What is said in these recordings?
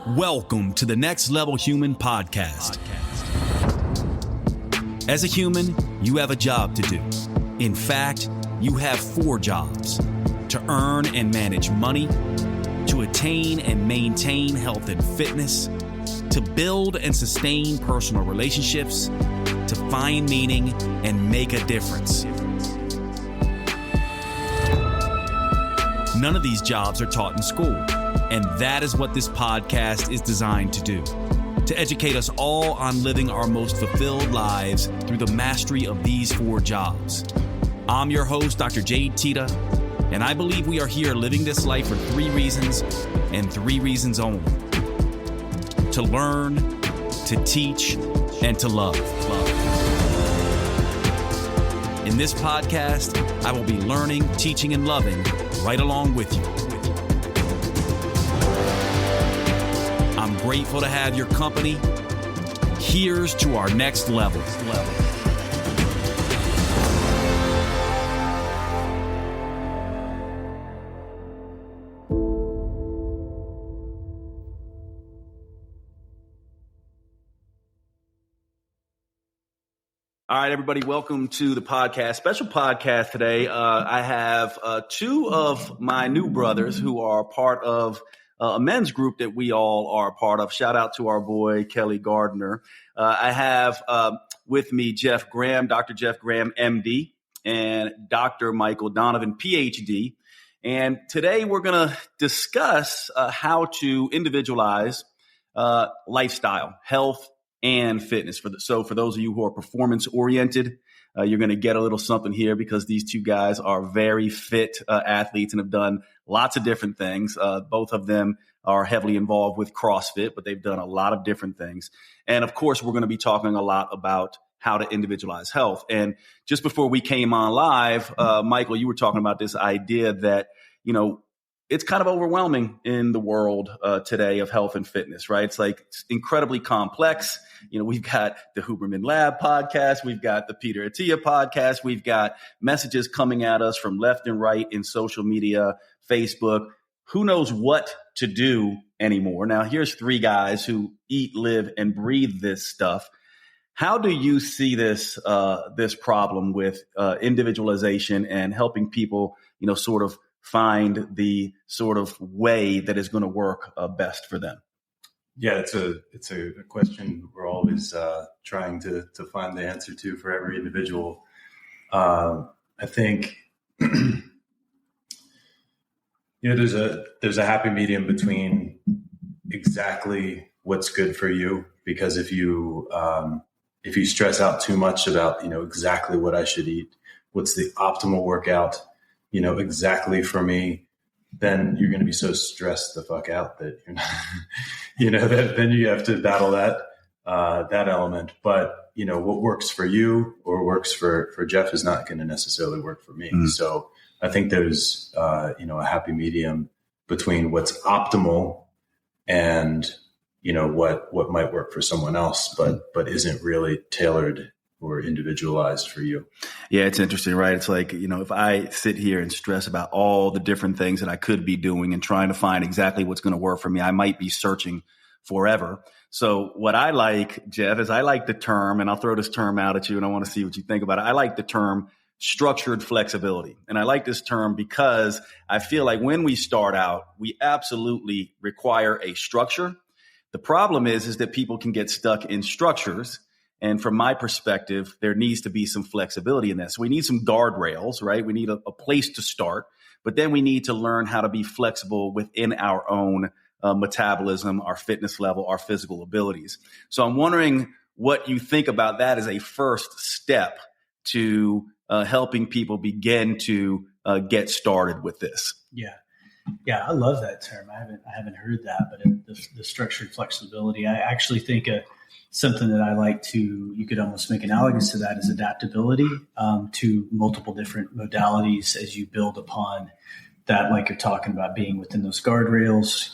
Welcome to the Next Level Human podcast. As a human, you have a job to do. In fact, you have 4 jobs: to earn and manage money, to attain and maintain health and fitness, to build and sustain personal relationships, to find meaning and make a difference. None of these jobs are taught in school, and that is what this podcast is designed to do: to educate us all on living our most fulfilled lives through the mastery of these 4 jobs. I'm your host, Dr. Jade, Teta, and I believe we are here living this life for 3 reasons, and 3 reasons only: to learn, to teach, and to love. In this podcast, I will be learning, teaching, and loving right along with you. I'm grateful to have your company. Here's to our next level. All right, everybody, welcome to the podcast. Special podcast today. I have 2 of my new brothers who are part of a men's group that we all are a part of. Shout out to our boy, Kelly Gardner. I have with me Jeff Graham, Dr. Jeff Graham, MD, and Dr. Michael Donovan, Ph.D. And today we're going to discuss how to individualize lifestyle, health, and fitness. So for those of you who are performance oriented, you're going to get a little something here because these 2 guys are very fit athletes and have done lots of different things. Both of them are heavily involved with CrossFit, but they've done a lot of different things. And of course, we're going to be talking a lot about how to individualize health. And just before we came on live, Michael, you were talking about this idea that, it's kind of overwhelming in the world today of health and fitness, right? It's incredibly complex. We've got the Huberman Lab podcast. We've got the Peter Attia podcast. We've got messages coming at us from left and right in social media, Facebook. Who knows what to do anymore? Now, here's 3 guys who eat, live, and breathe this stuff. How do you see this problem with individualization and helping people, sort of find the sort of way that is going to work best for them? Yeah, it's a question we're always trying to find the answer to for every individual. I think there's a happy medium between exactly what's good for you, because if you stress out too much about exactly what I should eat, what's the optimal workout, exactly for me, then you're going to be so stressed the fuck out that you're not, that then you have to battle that element. But, what works for you or works for Jeff is not going to necessarily work for me. Mm-hmm. So I think there's, a happy medium between what's optimal and, what might work for someone else, but isn't really tailored or individualized for you. Yeah, it's interesting, right? It's like, if I sit here and stress about all the different things that I could be doing and trying to find exactly what's going to work for me, I might be searching forever. So what I like, Jeff, is I like the term, and I'll throw this term out at you and I want to see what you think about it. I like the term structured flexibility. And I like this term because I feel like when we start out, we absolutely require a structure. The problem is that people can get stuck in structures. And from my perspective, there needs to be some flexibility in that. So we need some guardrails, right? We need a place to start, but then we need to learn how to be flexible within our own metabolism, our fitness level, our physical abilities. So I'm wondering what you think about that as a first step to helping people begin to get started with this. Yeah, I love that term. I haven't heard that, but the structured flexibility, I actually think something that I like to, you could almost make analogous to that, is adaptability to multiple different modalities as you build upon that, like you're talking about being within those guardrails.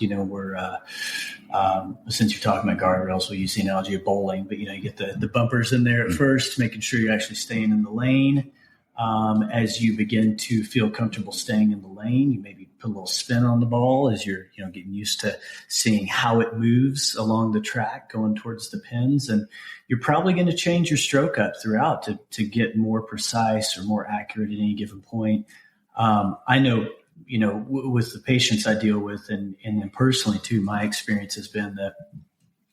Since you're talking about guardrails, we'll use the analogy of bowling, but you get the bumpers in there at first, making sure you're actually staying in the lane. As you begin to feel comfortable staying in the lane, you maybe put a little spin on the ball as you're, getting used to seeing how it moves along the track going towards the pins. And you're probably going to change your stroke up throughout to get more precise or more accurate at any given point. I know, with the patients I deal with and then personally too, my experience has been that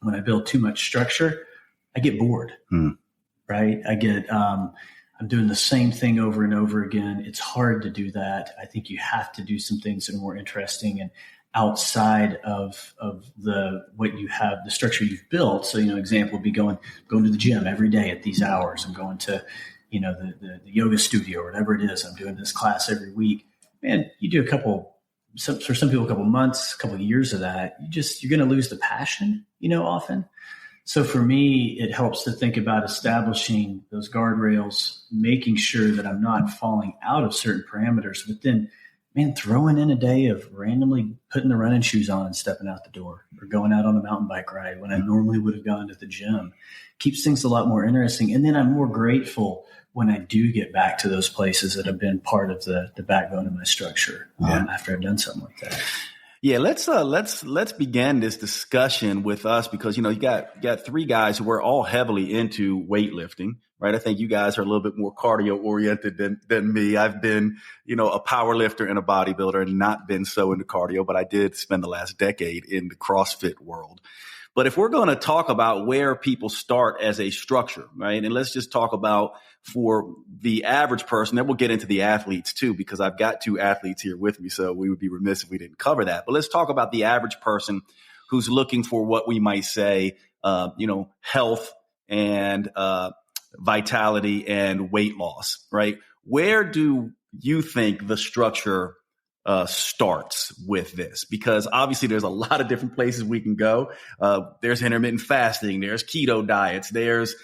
when I build too much structure, I get bored, right? I'm doing the same thing over and over again. It's hard to do that. I think you have to do some things that are more interesting and outside of what you have, the structure you've built. So, example would be going to the gym every day at these hours. I'm going to, the yoga studio or whatever it is. I'm doing this class every week. Man, you do for some people, a couple months, a couple of years of that, you're going to lose the passion, often. So for me, it helps to think about establishing those guardrails, making sure that I'm not falling out of certain parameters, but then, throwing in a day of randomly putting the running shoes on and stepping out the door or going out on a mountain bike ride when I normally would have gone to the gym keeps things a lot more interesting. And then I'm more grateful when I do get back to those places that have been part of the backbone of my structure after I've done something like that. Yeah, let's begin this discussion with us because, you got three guys who are all heavily into weightlifting, right? I think you guys are a little bit more cardio oriented than me. I've been, a power lifter and a bodybuilder and not been so into cardio, but I did spend the last decade in the CrossFit world. But if we're going to talk about where people start as a structure, right? And let's just talk about for the average person, then we'll get into the athletes too, because I've got two athletes here with me. So we would be remiss if we didn't cover that. But let's talk about the average person who's looking for what we might say, health and vitality and weight loss, right? Where do you think the structure starts with this? Because obviously there's a lot of different places we can go. There's intermittent fasting, there's keto diets, there's,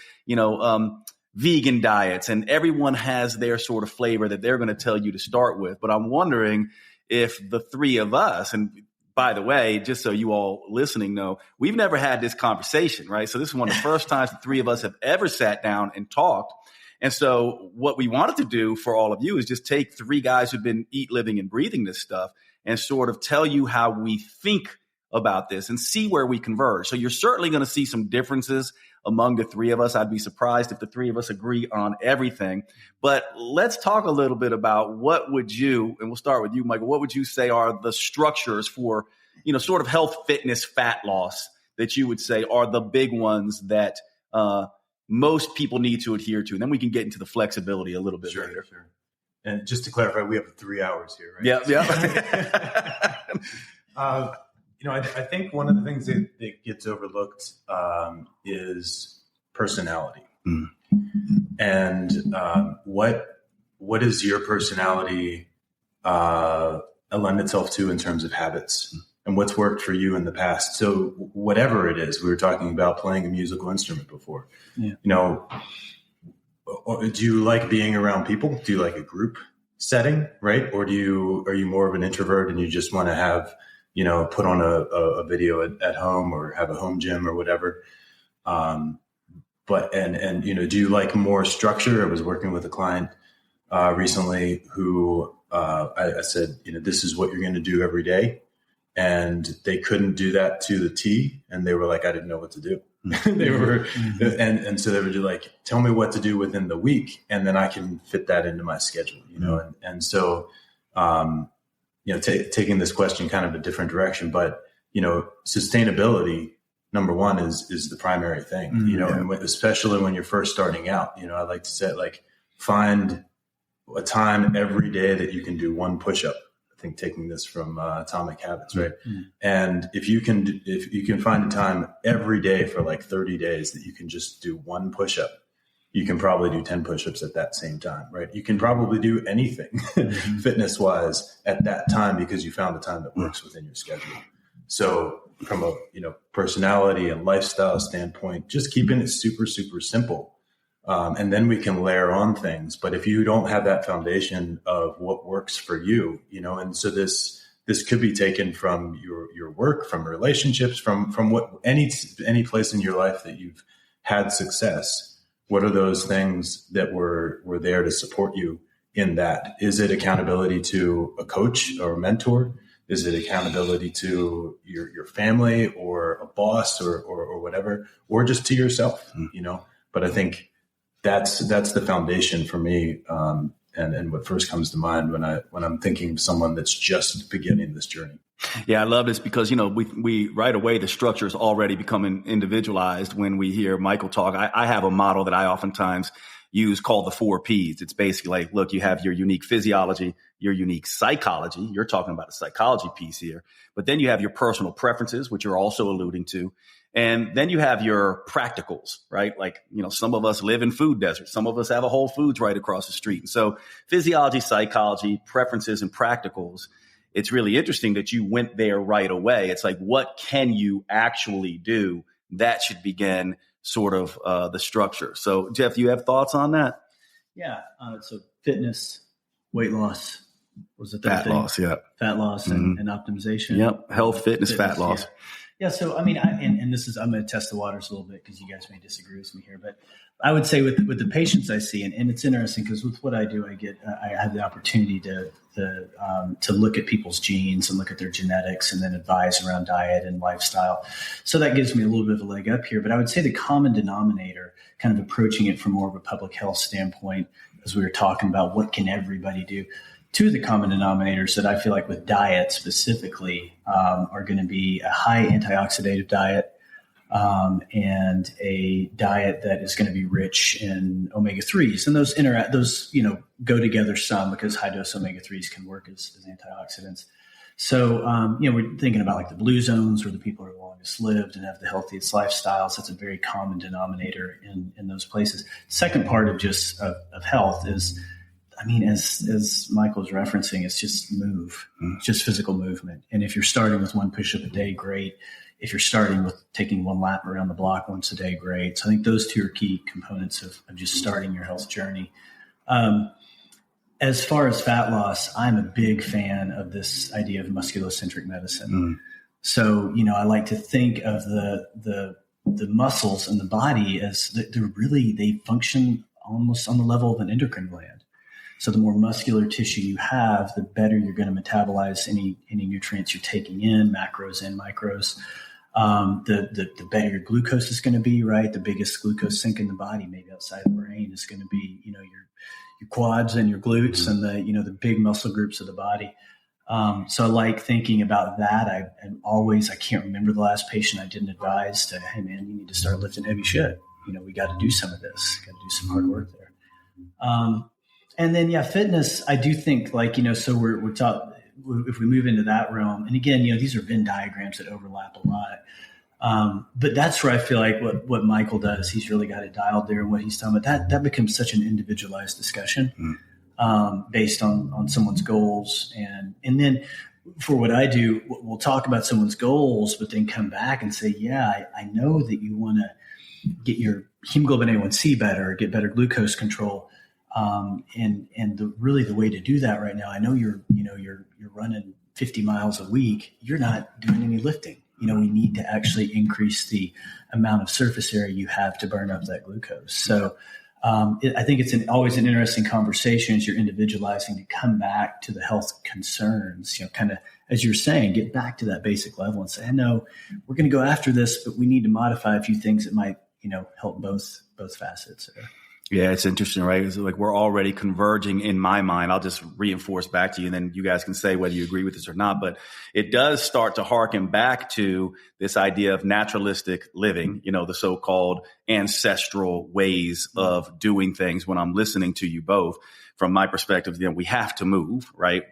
vegan diets, and everyone has their sort of flavor that they're going to tell you to start with. But I'm wondering if the three of us, and by the way, just so you all listening know, we've never had this conversation, right? So this is one of the first times the three of us have ever sat down and talked. And so what we wanted to do for all of you is just take three guys who've been living and breathing this stuff and sort of tell you how we think about this and see where we converge. So you're certainly going to see some differences among the three of us. I'd be surprised if the three of us agree on everything. But let's talk a little bit about what would you, and we'll start with you, Michael, what would you say are the structures for, sort of health, fitness, fat loss that you would say are the big ones that most people need to adhere to? And then we can get into the flexibility a little bit later. Sure. And just to clarify, we have 3 hours here, right? Yeah. I think one of the things that gets overlooked is personality. And what does your personality lend itself to in terms of habits? And what's worked for you in the past? So whatever it is, we were talking about playing a musical instrument before. Yeah. Do you like being around people? Do you like a group setting, right? Or are you more of an introvert and you just want to have, put on a video at home or have a home gym or whatever? Do you like more structure? I was working with a client recently who I said, this is what you're going to do every day. And they couldn't do that to the T. And they were like, I didn't know what to do. They were, and so they were just like, tell me what to do within the week. And then I can fit that into my schedule, so, taking this question kind of a different direction, but, sustainability, number one is the primary thing, and especially when you're first starting out, I like to say, find a time every day that you can do one push-up. I think taking this from Atomic Habits, right? Mm-hmm. And if you can find a time every day for 30 days that you can just do one push-up, you can probably do 10 push-ups at that same time, right? You can probably do anything fitness-wise at that time because you found the time that works within your schedule. So from a personality and lifestyle standpoint, just keeping it super, super simple. And then we can layer on things. But if you don't have that foundation of what works for you, and so this could be taken from your work, from relationships, from what any place in your life that you've had success. What are those things that were there to support you in that? Is it accountability to a coach or a mentor? Is it accountability to your family or a boss or whatever, or just to yourself, you know? But I think that's the foundation for me. And what first comes to mind when I'm thinking of someone that's just beginning this journey. Yeah, I love this because, you know, we right away, the structure is already becoming individualized when we hear Michael talk. I have a model that I oftentimes use called the 4 Ps. It's basically like, look, you have your unique physiology, your unique psychology. You're talking about the psychology piece here, but then you have your personal preferences, which you're also alluding to. And then you have your practicals, right? Like, you know, some of us live in food deserts. Some of us have a Whole Foods right across the street. And so physiology, psychology, preferences, and practicals. It's really interesting that you went there right away. It's like, what can you actually do? That should begin sort of the structure. So, Jeff, you have thoughts on that? Yeah. So fitness, weight loss was the third fat thing. Loss, yeah. Fat loss and optimization. Yep. Health, fitness, fat loss. Yeah. So, I mean, and this is, I'm going to test the waters a little bit because you guys may disagree with me here, but I would say with the patients I see, and it's interesting because with what I do, I have the opportunity to look at people's genes and look at their genetics and then advise around diet and lifestyle. So that gives me a little bit of a leg up here, but I would say the common denominator, kind of approaching it from more of a public health standpoint, as we were talking about what can everybody do. Two of the common denominators that I feel like with diet specifically are going to be a high antioxidative diet and a diet that is going to be rich in omega-3s. And those go together some because high dose omega-3s can work as antioxidants. So, we're thinking about like the blue zones where the people are longest lived and have the healthiest lifestyles. That's a very common denominator in those places. Second part of just of health is, I mean, as Michael's referencing, it's just just physical movement. And if you're starting with 1 push-up a day, great. If you're starting with taking 1 lap around the block once a day, great. So I think those two are key components of just starting your health journey. As far as fat loss, I'm a big fan of this idea of musculocentric medicine. So, I like to think of the muscles in the body as they function almost on the level of an endocrine gland. So the more muscular tissue you have, the better you're going to metabolize any nutrients you're taking in, macros and micros. The better your glucose is going to be, right? The biggest glucose sink in the body, maybe outside the brain, is going to be, your quads and your glutes and the big muscle groups of the body. So I like thinking about that. I can't remember the last patient I didn't advise to, hey man, you need to start lifting heavy shit. We got to do some of this, got to do some hard work there. And then, fitness, I do think so we're taught, if we move into that realm, and again, these are Venn diagrams that overlap a lot. But that's where I feel like what Michael does, he's really got it dialed there, and what he's talking about, that becomes such an individualized discussion based on someone's goals. And then for what I do, we'll talk about someone's goals, but then come back and say, I know that you want to get your hemoglobin A1C better, or get better glucose control. And the way to do that right now, I know you're running 50 miles a week. You're not doing any lifting. We need to actually increase the amount of surface area you have to burn up that glucose. So, I think it's always an interesting conversation as you're individualizing to come back to the health concerns, kind of, as you're saying, get back to that basic level and say, I know we're going to go after this, but we need to modify a few things that might, help both facets there. Yeah, it's interesting, right? It's like we're already converging in my mind. I'll just reinforce back to you, and then you guys can say whether you agree with this or not. But it does start to harken back to this idea of naturalistic living, the so-called ancestral ways of doing things. When I'm listening to you both, from my perspective, we have to move, right?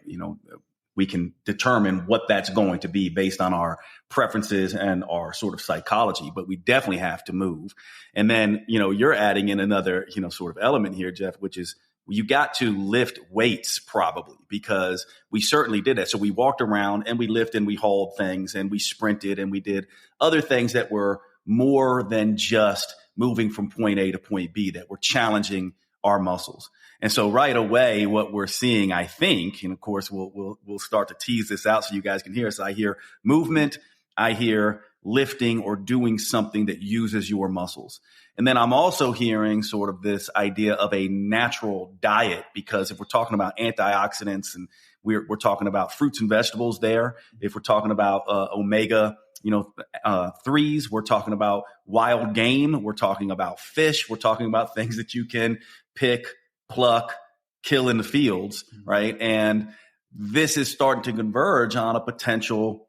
We can determine what that's going to be based on our preferences and our sort of psychology, but we definitely have to move. And then, you're adding in another, sort of element here, Jeff, which is you got to lift weights probably, because we certainly did that. So we walked around and we lifted and we hauled things and we sprinted and we did other things that were more than just moving from point A to point B, that were challenging our muscles. And so right away, what we're seeing, I think, and of course, we'll start to tease this out so you guys can hear us. I hear movement. I hear lifting or doing something that uses your muscles. And then I'm also hearing sort of this idea of a natural diet, because if we're talking about antioxidants and we're talking about fruits and vegetables there, if we're talking about omega, 3s, we're talking about wild game, we're talking about fish, we're talking about things that you can pick, pluck, kill in the fields, right? And this is starting to converge on a potential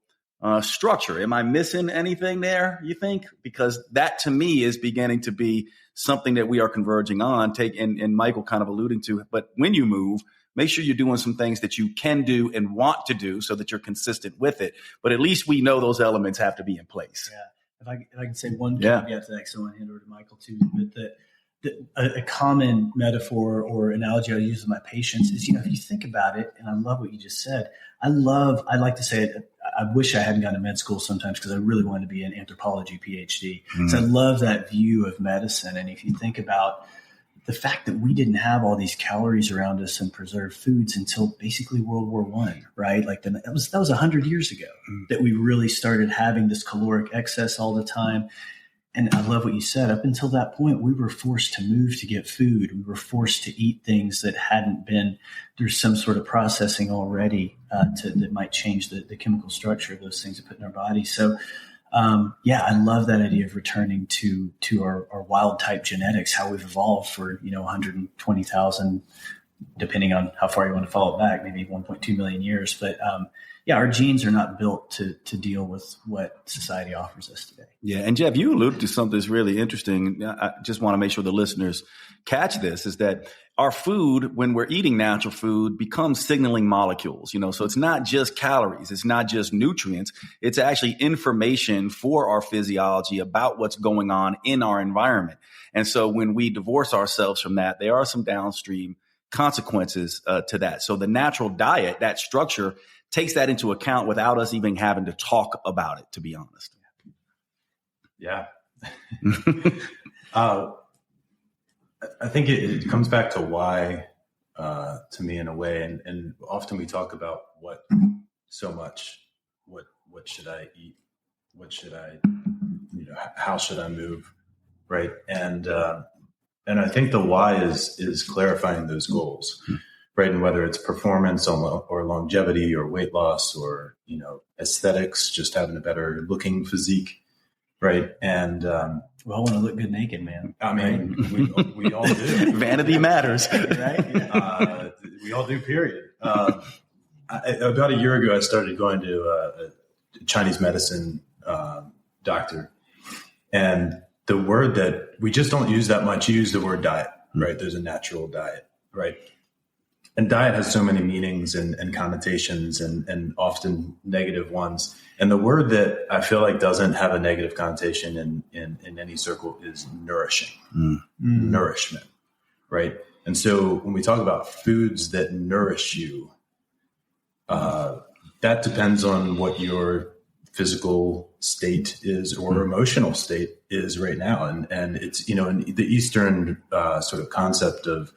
structure. Am I missing anything there, you think? Because that to me is beginning to be something that we are converging on. And Michael kind of alluding to, but when you move, make sure you're doing some things that you can do and want to do so that you're consistent with it. But at least we know those elements have to be in place. Yeah. If I can say one caveat to that, because I want to hand over to Michael too, but a common metaphor or analogy I use with my patients is, if you think about it, and I love what you just said, I like to say it, I wish I hadn't gone to med school sometimes because I really wanted to be an anthropology Ph.D. So I love that view of medicine. And if you think about the fact that we didn't have all these calories around us and preserved foods until basically World War I, right? Like that was 100 years ago that we really started having this caloric excess all the time. And I love what you said. Up until that point, we were forced to move to get food. We were forced to eat things that hadn't been through some sort of processing already that might change the chemical structure of those things that put in our body. So, I love that idea of returning to our wild type genetics, how we've evolved for 120,000, depending on how far you want to follow it back, maybe 1.2 million years. But our genes are not built to deal with what society offers us today. Yeah. And Jeff, you alluded to something that's really interesting. I just want to make sure the listeners catch this, is that our food, when we're eating natural food, becomes signaling molecules, so it's not just calories. It's not just nutrients. It's actually information for our physiology about what's going on in our environment. And so when we divorce ourselves from that, there are some downstream consequences to that. So the natural diet, that structure, takes that into account without us even having to talk about it, to be honest. Yeah. I think it comes back to why, to me, in a way, and often we talk about what should I eat? What should I, how should I move? Right. And I think the why is clarifying those goals. Right. And whether it's performance or longevity or weight loss or, aesthetics, just having a better looking physique. Right. And we all want to look good naked, man. I mean, we all do. Vanity matters. Right. We all do, period. About a year ago, I started going to a Chinese medicine doctor. And the word that we just don't use that much, you use the word diet, right? There's a natural diet, right? And diet has so many meanings and connotations and often negative ones. And the word that I feel like doesn't have a negative connotation in any circle is nourishing, nourishment, right? And so when we talk about foods that nourish you, that depends on what your physical state is or emotional state is right now. And it's, in the Eastern sort of concept of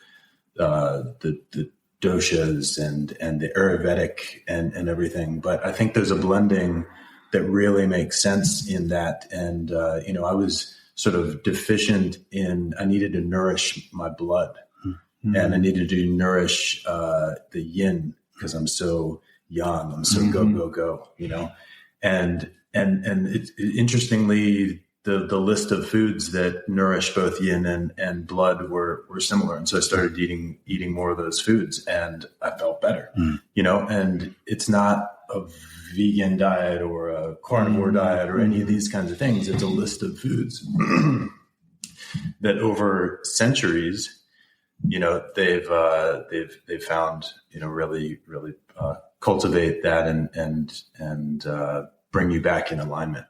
the doshas and the Ayurvedic and everything. But I think there's a blending that really makes sense in that. And, I was sort of deficient I needed to nourish my blood and I needed to nourish the yin because I'm so young. I'm so go, and it's interestingly, the list of foods that nourish both yin and blood were similar. And so I started eating more of those foods and I felt better, and it's not a vegan diet or a carnivore diet or any of these kinds of things. It's a list of foods that over centuries, they've found, really, really cultivate that and bring you back in alignment.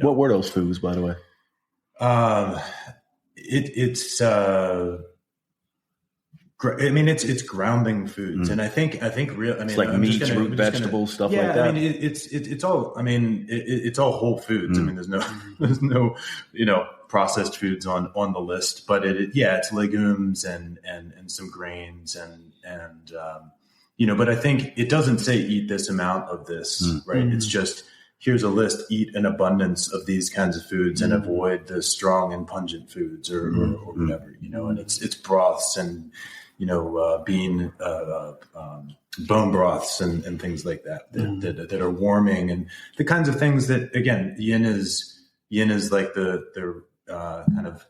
What were those foods, by the way? It's grounding foods, and I think real. It's like meats, root vegetables, stuff like that. I mean, it's all. I mean, it's all whole foods. I mean, there's no processed foods on the list, but it's legumes and some grains and but I think it doesn't say eat this amount of this, right? It's just here's a list, eat an abundance of these kinds of foods and avoid the strong and pungent foods or whatever, and it's broths and, bean, bone broths and things like that are warming, and the kinds of things that, again, yin is like the kind of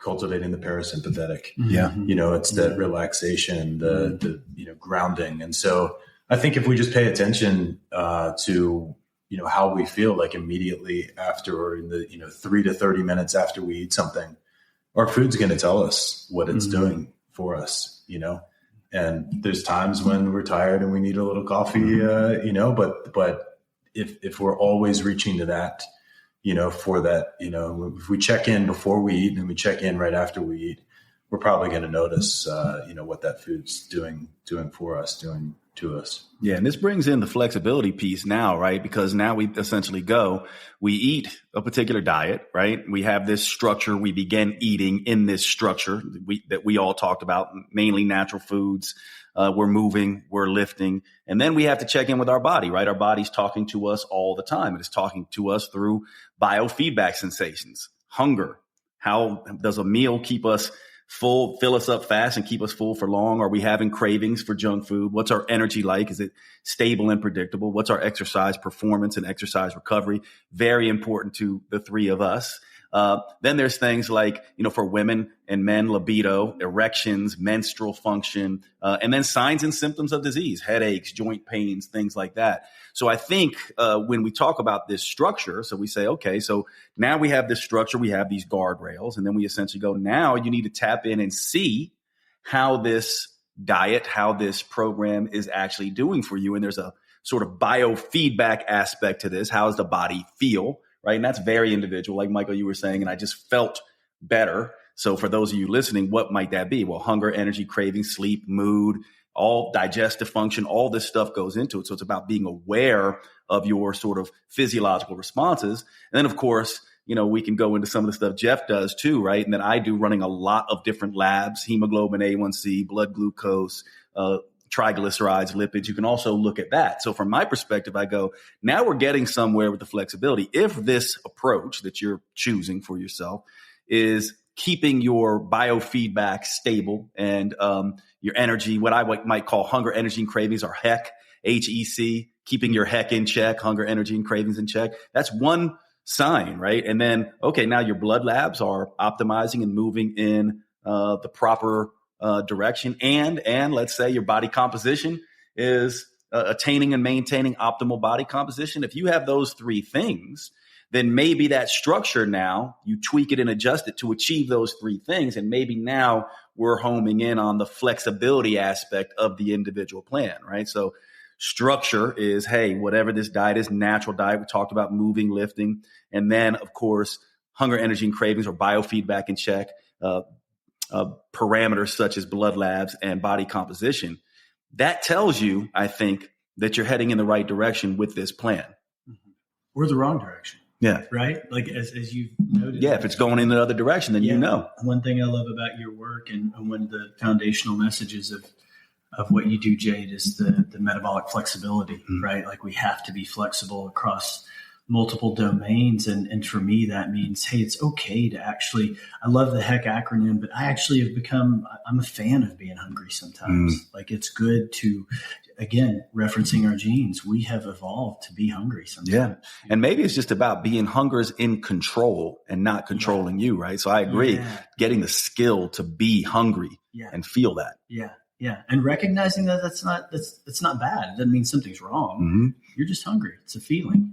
cultivating the parasympathetic. Yeah. It's that relaxation, the grounding. And so I think if we just pay attention to, how we feel like immediately after, or in the, 3 to 30 minutes after we eat something, our food's going to tell us what it's doing for us, and there's times when we're tired and we need a little coffee, but if we're always reaching to that, for that, if we check in before we eat and we check in right after we eat, we're probably going to notice, what that food's doing for us, doing to us. Yeah. And this brings in the flexibility piece now, right? Because now we essentially we eat a particular diet, right? We have this structure. We begin eating in this structure that we all talked about, mainly natural foods. We're moving, we're lifting, and then we have to check in with our body, right? Our body's talking to us all the time. It is talking to us through biofeedback sensations, hunger. How does a meal keep us full, fill us up fast and keep us full for long? Are we having cravings for junk food? What's our energy like? Is it stable and predictable? What's our exercise performance and exercise recovery? Very important to the three of us. Then there's things like, for women and men, libido, erections, menstrual function, and then signs and symptoms of disease, headaches, joint pains, things like that. So I think when we talk about this structure, so we say, okay, so now we have this structure, we have these guardrails, and then we essentially go, now you need to tap in and see how this diet, how this program is actually doing for you. And there's a sort of biofeedback aspect to this. How does the body feel? Right. And that's very individual. Like Michael, you were saying, and I just felt better. So for those of you listening, what might that be? Well, hunger, energy, craving, sleep, mood, all digestive function, all this stuff goes into it. So it's about being aware of your sort of physiological responses. And then, of course, we can go into some of the stuff Jeff does too, right? And that I do, running a lot of different labs, hemoglobin A1C, blood glucose, triglycerides, lipids. You can also look at that. So from my perspective, I go, now we're getting somewhere with the flexibility. If this approach that you're choosing for yourself is keeping your biofeedback stable and your energy, what I might call hunger, energy, and cravings, or HEC, HEC, keeping your HEC in check, hunger, energy, and cravings in check. That's one sign, right? And then, okay, now your blood labs are optimizing and moving in the proper direction, and let's say your body composition is attaining and maintaining optimal body composition. If you have those three things, then maybe that structure, now you tweak it and adjust it to achieve those three things. And maybe now we're homing in on the flexibility aspect of the individual plan, right? So structure is, hey, whatever this diet is, natural diet. We talked about moving, lifting, and then of course, hunger, energy, and cravings, or biofeedback in check, parameters such as blood labs and body composition. That tells you, I think, that you're heading in the right direction with this plan. Or the wrong direction. Yeah. Right? Like as you've noted. Yeah, if it's going in the other direction, then you know. One thing I love about your work and one of the foundational messages of what you do, Jade, is the metabolic flexibility, right? Like we have to be flexible across multiple domains. And for me, that means, hey, it's okay to actually, I love the HEC acronym, but I actually I'm a fan of being hungry sometimes. Like it's good to, again, referencing our genes, we have evolved to be hungry sometimes. Yeah. And maybe it's just about being hunger's in control and not controlling you, right? So I agree, getting the skill to be hungry and feel that. Yeah. Yeah. And recognizing that that's not bad. It doesn't mean something's wrong. You're just hungry. It's a feeling.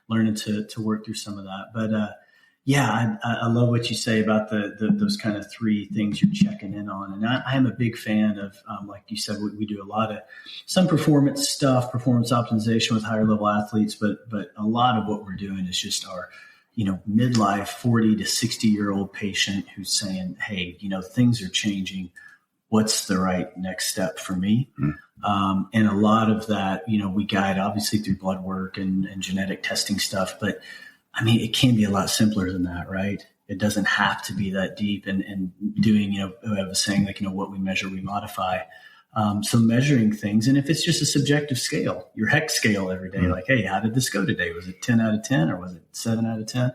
Learning to work through some of that. But I love what you say about those kind of three things you're checking in on. And I am a big fan of, like you said, we do a lot of some performance stuff, performance optimization with higher level athletes, but a lot of what we're doing is just our, midlife 40 to 60-year-old patient who's saying, hey, things are changing. What's the right next step for me? And a lot of that, we guide obviously through blood work and genetic testing stuff, but I mean, it can be a lot simpler than that, right? It doesn't have to be that deep and doing, I was saying like, what we measure, we modify. So measuring things, and if it's just a subjective scale, your hex scale every day, like, hey, how did this go today? Was it 10 out of 10 or was it 7 out of 10?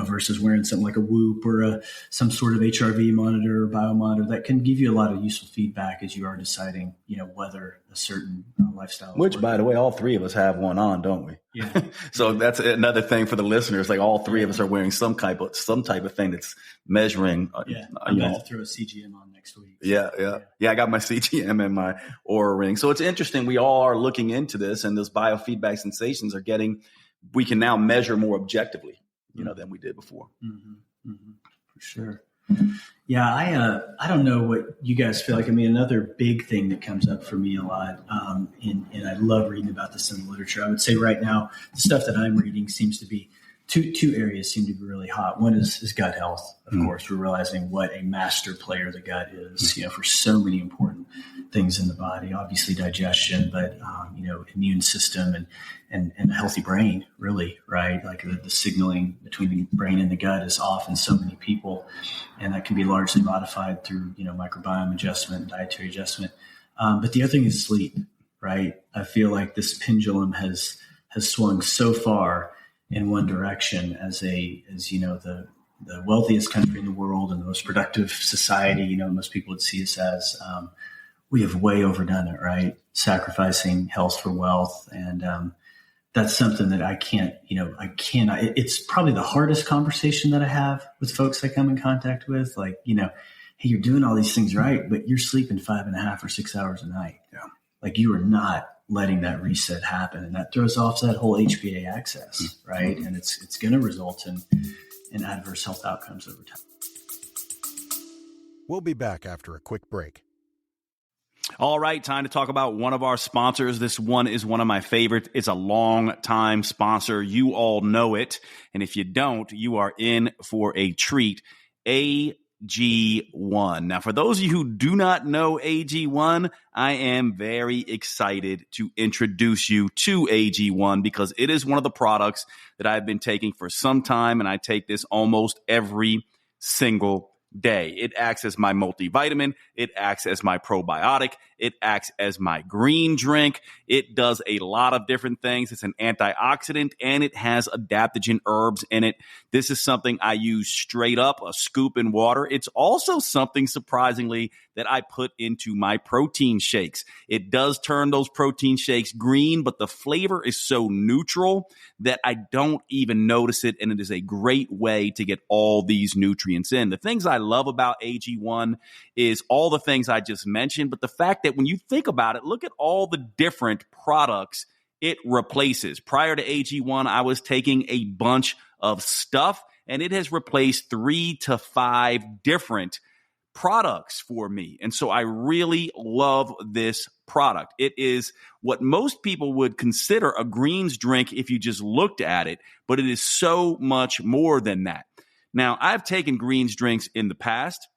Versus wearing something like a Whoop or some sort of HRV monitor or biomonitor that can give you a lot of useful feedback as you are deciding, whether a certain lifestyle. Which, by the way, all three of us have one on, don't we? Yeah. So that's another thing for the listeners. Like all three of us are wearing some type of thing that's measuring. I'm about to throw a CGM on next week. So. Yeah. I got my CGM and my Oura Ring. So it's interesting. We all are looking into this, and those biofeedback sensations we can now measure more objectively, than we did before. Mm-hmm. Mm-hmm. For sure. Yeah. I don't know what you guys feel like. I mean, another big thing that comes up for me a lot, and I love reading about this in the literature. I would say right now, the stuff that I'm reading seems to be two areas seem to be really hot. One is gut health. Of course, we're realizing what a master player the gut is, for so many important things in the body, obviously digestion, but, immune system and a healthy brain, really, right? Like the signaling between the brain and the gut is off in so many people, and that can be largely modified through, microbiome adjustment, dietary adjustment. But the other thing is sleep, right? I feel like this pendulum has swung so far in one direction as the wealthiest country in the world and the most productive society, most people would see us as, we have way overdone it, right? Sacrificing health for wealth. And, that's something that I cannot, it's probably the hardest conversation that I have with folks I come in contact with. Like, hey, you're doing all these things right, but you're sleeping 5.5 or 6 hours a night. Yeah. Like you are not letting that reset happen. And that throws off that whole HPA axis, right? And it's going to result in adverse health outcomes over time. We'll be back after a quick break. All right, time to talk about one of our sponsors. This one is one of my favorites. It's a long-time sponsor. You all know it. And if you don't, you are in for a treat. AG1. Now, for those of you who do not know AG1, I am very excited to introduce you to AG1 because it is one of the products that I've been taking for some time, and I take this almost every single day. It acts as my multivitamin. It acts as my probiotic. It acts as my green drink. It does a lot of different things. It's an antioxidant and it has adaptogen herbs in it. This is something I use straight up, a scoop in water. It's also something surprisingly that I put into my protein shakes. It does turn those protein shakes green, but the flavor is so neutral that I don't even notice it. And it is a great way to get all these nutrients in. The things I love about AG1 is all the things I just mentioned, but the fact that when you think about it, look at all the different products it replaces. Prior to AG1, I was taking a bunch of stuff, and it has replaced 3 to 5 different products for me. And so I really love this product. It is what most people would consider a greens drink if you just looked at it, but it is so much more than that. Now, I've taken greens drinks in the past.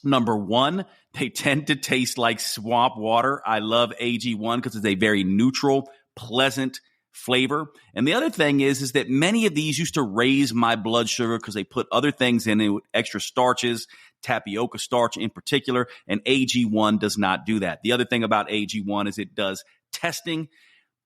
Number one, they tend to taste like swamp water. I love AG1 because it's a very neutral, pleasant flavor. And the other thing is that many of these used to raise my blood sugar because they put other things in it with extra starches, tapioca starch in particular, and AG1 does not do that. The other thing about AG1 is it does testing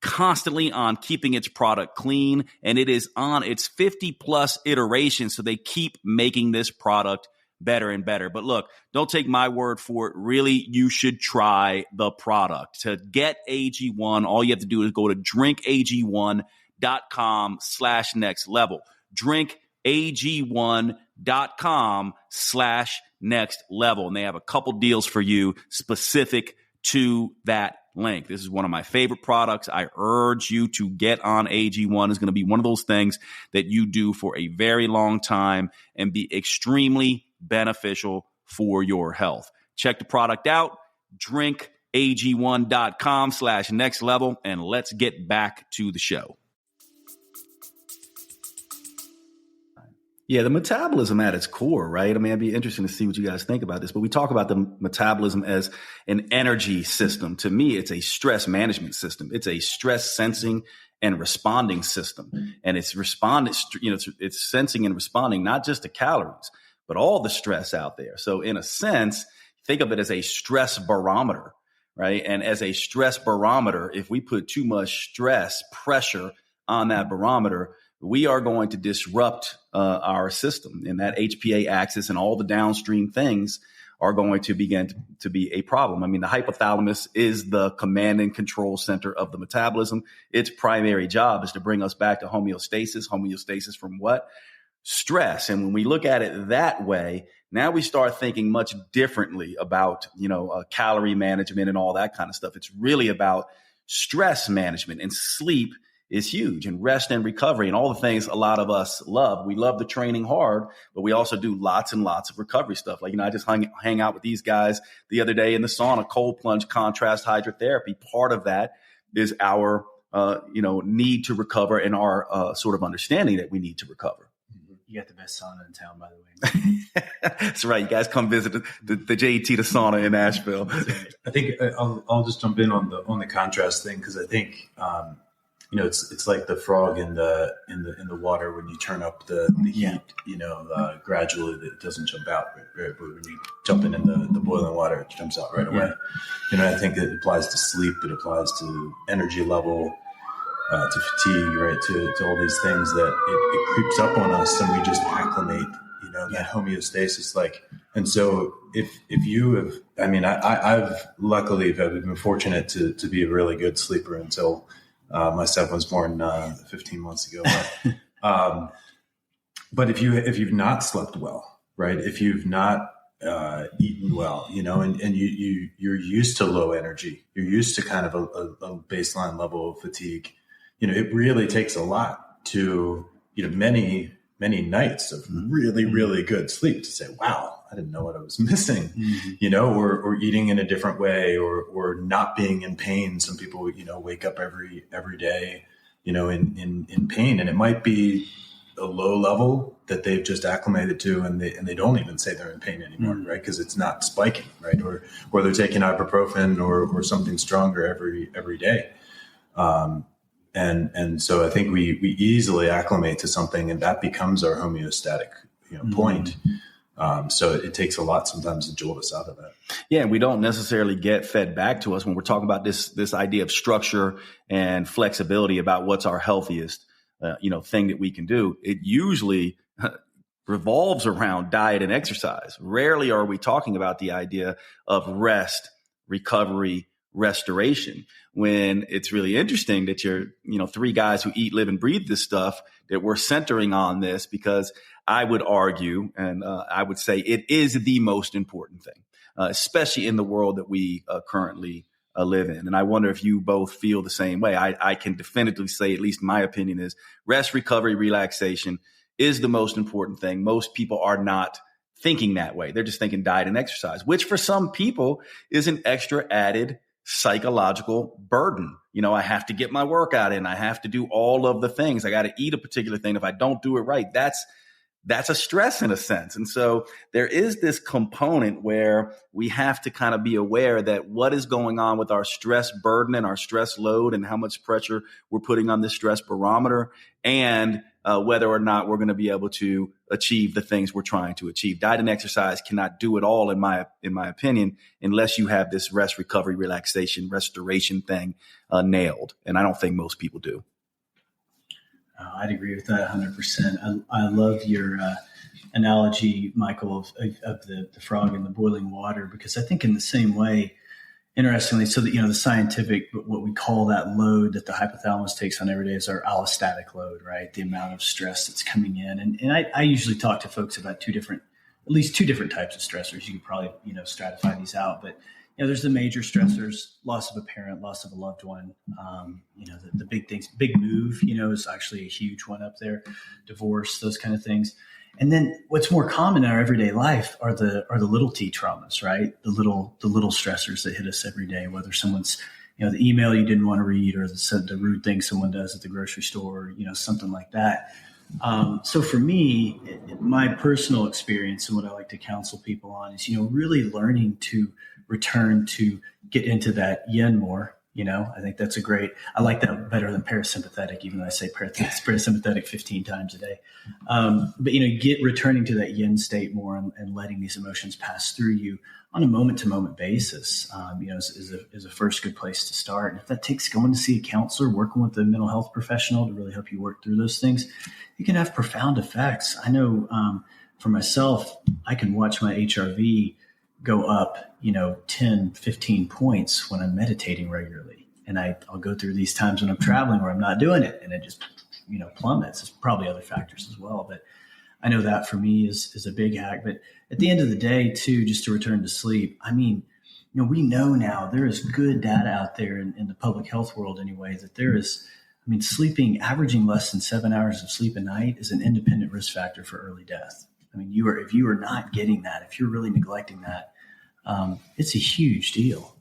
constantly on keeping its product clean, and it is on its 50 plus iterations. So they keep making this product better and better. But look, don't take my word for it. Really, you should try the product. To get AG1, all you have to do is go to drinkag1.com/next level. drinkag1.com/next level. And they have a couple deals for you specific to that link. This is one of my favorite products. I urge you to get on AG1. It's going to be one of those things that you do for a very long time and be extremely beneficial for your health. Check the product out, drinkag1.com/next level, and let's get back to the show. Yeah, the metabolism at its core, right? I mean, it'd be interesting to see what you guys think about this, but we talk about the metabolism as an energy system. To me, it's a stress management system. It's a stress sensing and responding system. And it's it's sensing and responding not just to calories, but all the stress out there. So in a sense, think of it as a stress barometer. right? And as a stress barometer, if we put too much stress, pressure on that barometer, we are going to disrupt our system, and that HPA axis and all the downstream things are going to begin to be a problem. I mean, the hypothalamus is the command and control center of the metabolism. Its primary job is to bring us back to homeostasis. Homeostasis from what? Stress. And when we look at it that way, now we start thinking much differently about, calorie management and all that kind of stuff. It's really about stress management, and sleep is huge, and rest and recovery and all the things a lot of us love. We love the training hard, but we also do lots and lots of recovery stuff. Like, I just hang out with these guys the other day in the sauna, cold plunge, contrast hydrotherapy. Part of that is our, need to recover, and our sort of understanding that we need to recover. You got the best sauna in town, by the way. That's right. You guys come visit the Jade Teta sauna in Nashville. I think I'll just jump in on the contrast thing, because I think it's like the frog in the water. When you turn up the heat, gradually it doesn't jump out. Right? But when you jump in the boiling water, it jumps out right away. I think it applies to sleep. It applies to energy level, to fatigue, right? To all these things that it creeps up on us, and we just acclimate, that homeostasis. And so if you have, I've luckily been fortunate to be a really good sleeper until my son was born 15 months ago. But if you've not slept well, right? If you've not eaten well, and you're used to low energy, you're used to kind of a baseline level of fatigue. It really takes a lot to, many nights of really, really good sleep to say, wow, I didn't know what I was missing, or eating in a different way, or not being in pain. Some people, wake up every day, in pain, and it might be a low level that they've just acclimated to, and they don't even say they're in pain anymore, right? Because it's not spiking, right? Or they're taking ibuprofen or something stronger every day. And so I think we easily acclimate to something, and that becomes our homeostatic point. So it takes a lot sometimes to jolt us out of that. Yeah, and we don't necessarily get fed back to us when we're talking about this idea of structure and flexibility about what's our healthiest thing that we can do. It usually revolves around diet and exercise. Rarely are we talking about the idea of rest, recovery, restoration, when it's really interesting that you're, three guys who eat, live, and breathe this stuff, that we're centering on this, because I would argue, and I would say it is the most important thing, especially in the world that we currently live in. And I wonder if you both feel the same way. I can definitively say, at least my opinion is, rest, recovery, relaxation is the most important thing. Most people are not thinking that way. They're just thinking diet and exercise, which for some people is an extra added psychological burden. I have to get my workout in. I have to do all of the things. I got to eat a particular thing. If I don't do it right, that's a stress in a sense. And so there is this component where we have to kind of be aware that what is going on with our stress burden and our stress load, and how much pressure we're putting on this stress barometer, and whether or not we're going to be able to achieve the things we're trying to achieve. Diet and exercise cannot do it all, in my opinion, unless you have this rest, recovery, relaxation, restoration thing nailed. And I don't think most people do. I'd agree with that 100%. I love your analogy, Michael, of the frog in the boiling water, because I think in the same way, interestingly, so that, the scientific, what we call that load that the hypothalamus takes on every day is our allostatic load, right? The amount of stress that's coming in. And I usually talk to folks about at least two different types of stressors. You could probably, stratify these out, but there's the major stressors: loss of a parent, loss of a loved one. The big things, big move, is actually a huge one up there. Divorce, those kind of things. And then what's more common in our everyday life are the little T traumas, right? The little stressors that hit us every day, whether someone's, the email you didn't want to read, or the rude thing someone does at the grocery store, something like that. So for me, my personal experience and what I like to counsel people on is, really learning to return to get into that yin more, I think that's I like that better than parasympathetic, even though I say parasympathetic 15 times a day. But, returning to that yin state more and letting these emotions pass through you on a moment to moment basis, is a first good place to start. And if that takes going to see a counselor, working with a mental health professional to really help you work through those things, it can have profound effects. I know for myself, I can watch my HRV go up, 10, 15 points when I'm meditating regularly. And I'll go through these times when I'm traveling where I'm not doing it, and it just, plummets. There's probably other factors as well, but I know that for me is a big hack. But at the end of the day too, just to return to sleep, we know now there is good data out there in the public health world anyway, that there is, sleeping, averaging less than 7 hours of sleep a night is an independent risk factor for early death. If you are not getting that, if you're really neglecting that, it's a huge deal.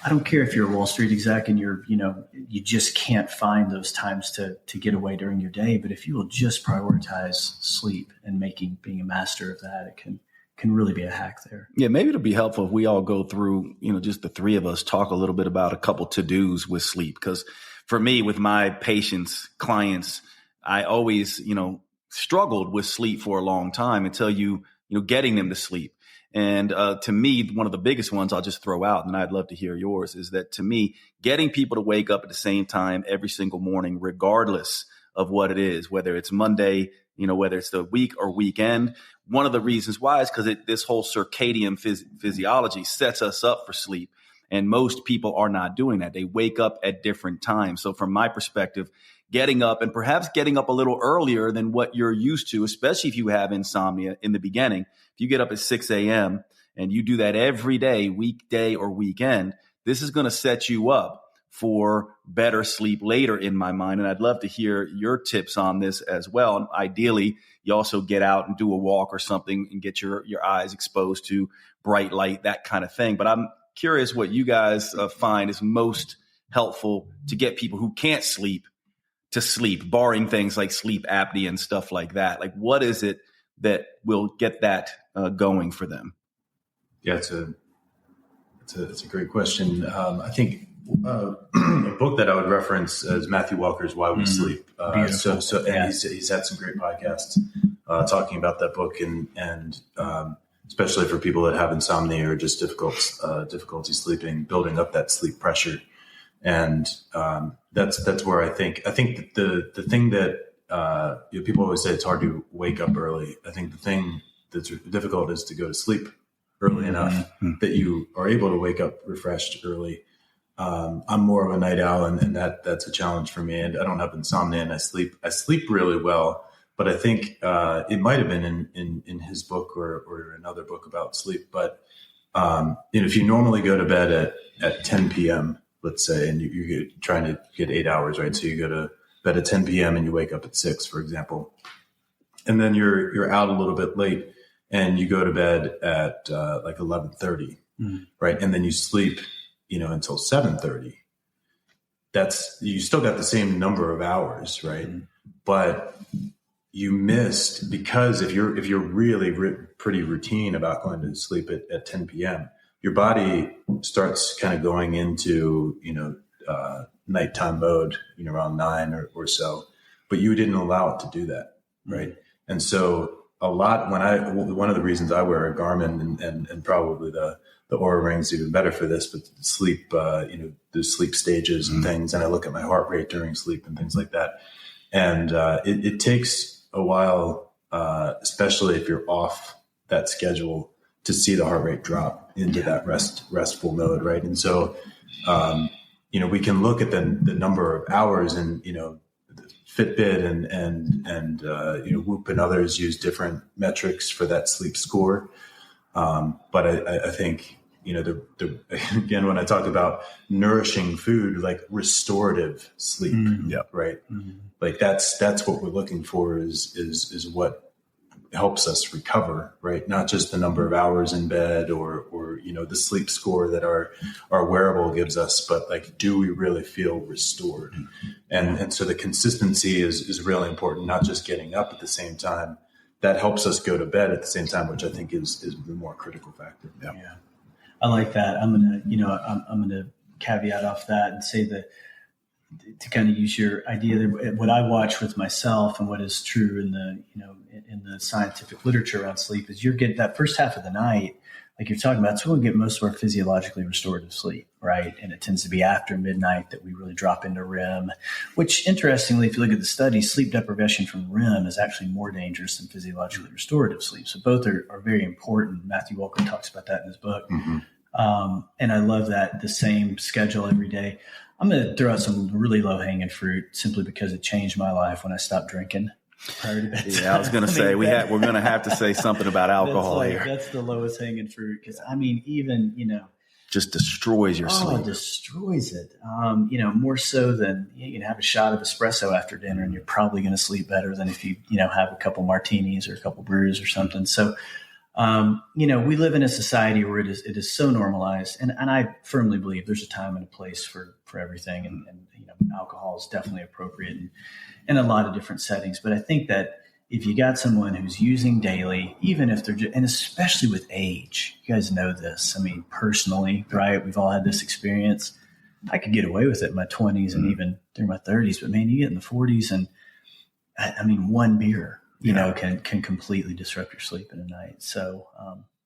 I don't care if you're a Wall Street exec and you just can't find those times to get away during your day. But if you will just prioritize sleep and being a master of that, it can really be a hack there. Yeah, maybe it'll be helpful if we all go through, just the three of us talk a little bit about a couple to-dos with sleep. Because for me, with my patients, clients, I always, struggled with sleep for a long time until getting them to sleep. And to me, one of the biggest ones I'll just throw out, and I'd love to hear yours, is that to me, getting people to wake up at the same time every single morning, regardless of what it is, whether it's Monday, whether it's the week or weekend. One of the reasons why is because this whole circadian physiology sets us up for sleep. And most people are not doing that. They wake up at different times. So from my perspective, getting up and perhaps getting up a little earlier than what you're used to, especially if you have insomnia in the beginning. If you get up at 6 a.m. and you do that every day, weekday or weekend, this is going to set you up for better sleep later, in my mind. And I'd love to hear your tips on this as well. And ideally, you also get out and do a walk or something and get your eyes exposed to bright light, that kind of thing. But I'm curious what you guys find is most helpful to get people who can't sleep to sleep, barring things like sleep apnea and stuff like that. Like, what is it that will get that going for them? Yeah, it's a great question. I think a book that I would reference is Matthew Walker's Why We Sleep. He's had some great podcasts talking about that book, and especially for people that have insomnia or just difficulty sleeping, building up that sleep pressure. And that's where I think that the thing that people always say it's hard to wake up early. I think the thing that's difficult is to go to sleep early enough that you are able to wake up refreshed early. I'm more of a night owl, and that's a challenge for me. And I don't have insomnia, and I sleep really well. But I think it might have been in his book or another book about sleep. But if you normally go to bed at 10 p.m., let's say, and you're trying to get 8 hours, right? So you go to bed at 10 p.m. and you wake up at 6, for example, and then you're out a little bit late and you go to bed at like 11:30, right? And then you sleep, until 7:30. You still got the same number of hours, right? But you missed, because if you're really pretty routine about going to sleep at 10 p.m., your body starts kind of going into, nighttime mode, around 9 or so, but you didn't allow it to do that. Right. And so one of the reasons I wear a Garmin and probably the Oura Ring's even better for this, but sleep, the sleep stages and things. And I look at my heart rate during sleep and things like that. And it takes a while, especially if you're off that schedule, to see the heart rate drop into that restful mode. Right. And so, we can look at the number of hours, and, Fitbit and Whoop and others use different metrics for that sleep score. But I think, again, when I talk about nourishing food, like restorative sleep, right? Like that's what we're looking for is what helps us recover, right? Not just the number of hours in bed or the sleep score that our wearable gives us, but like, do we really feel restored? And so the consistency is really important, not just getting up at the same time. That helps us go to bed at the same time, which I think is the more critical factor. Yeah. I like that. I'm gonna caveat off that and say that to kind of use your idea that what I watch with myself and what is true in the scientific literature around sleep is you're getting that first half of the night, like you're talking about, it's when we get most of our physiologically restorative sleep, right? And it tends to be after midnight that we really drop into REM, which interestingly, if you look at the studies, sleep deprivation from REM is actually more dangerous than physiologically restorative sleep. So both are very important. Matthew Walker talks about that in his book. Mm-hmm. And I love that the same schedule every day. I'm going to throw out some really low hanging fruit simply because it changed my life when I stopped drinking prior to bedtime. Yeah, I was going to say we're going to have to say something about alcohol here. That's the lowest hanging fruit because even just destroys your sleep. It destroys it. More so than you can have a shot of espresso after dinner, and you're probably going to sleep better than if you have a couple martinis or a couple brews or something. So. We live in a society where it is so normalized, and I firmly believe there's a time and a place for everything, and alcohol is definitely appropriate in a lot of different settings. But I think that if you got someone who's using daily, even if they're and especially with age, you guys know this. I mean, personally, right? We've all had this experience. I could get away with it in my 20s and even through my 30s, but man, you get in the 40s, and one beer. Can completely disrupt your sleep in a night. So,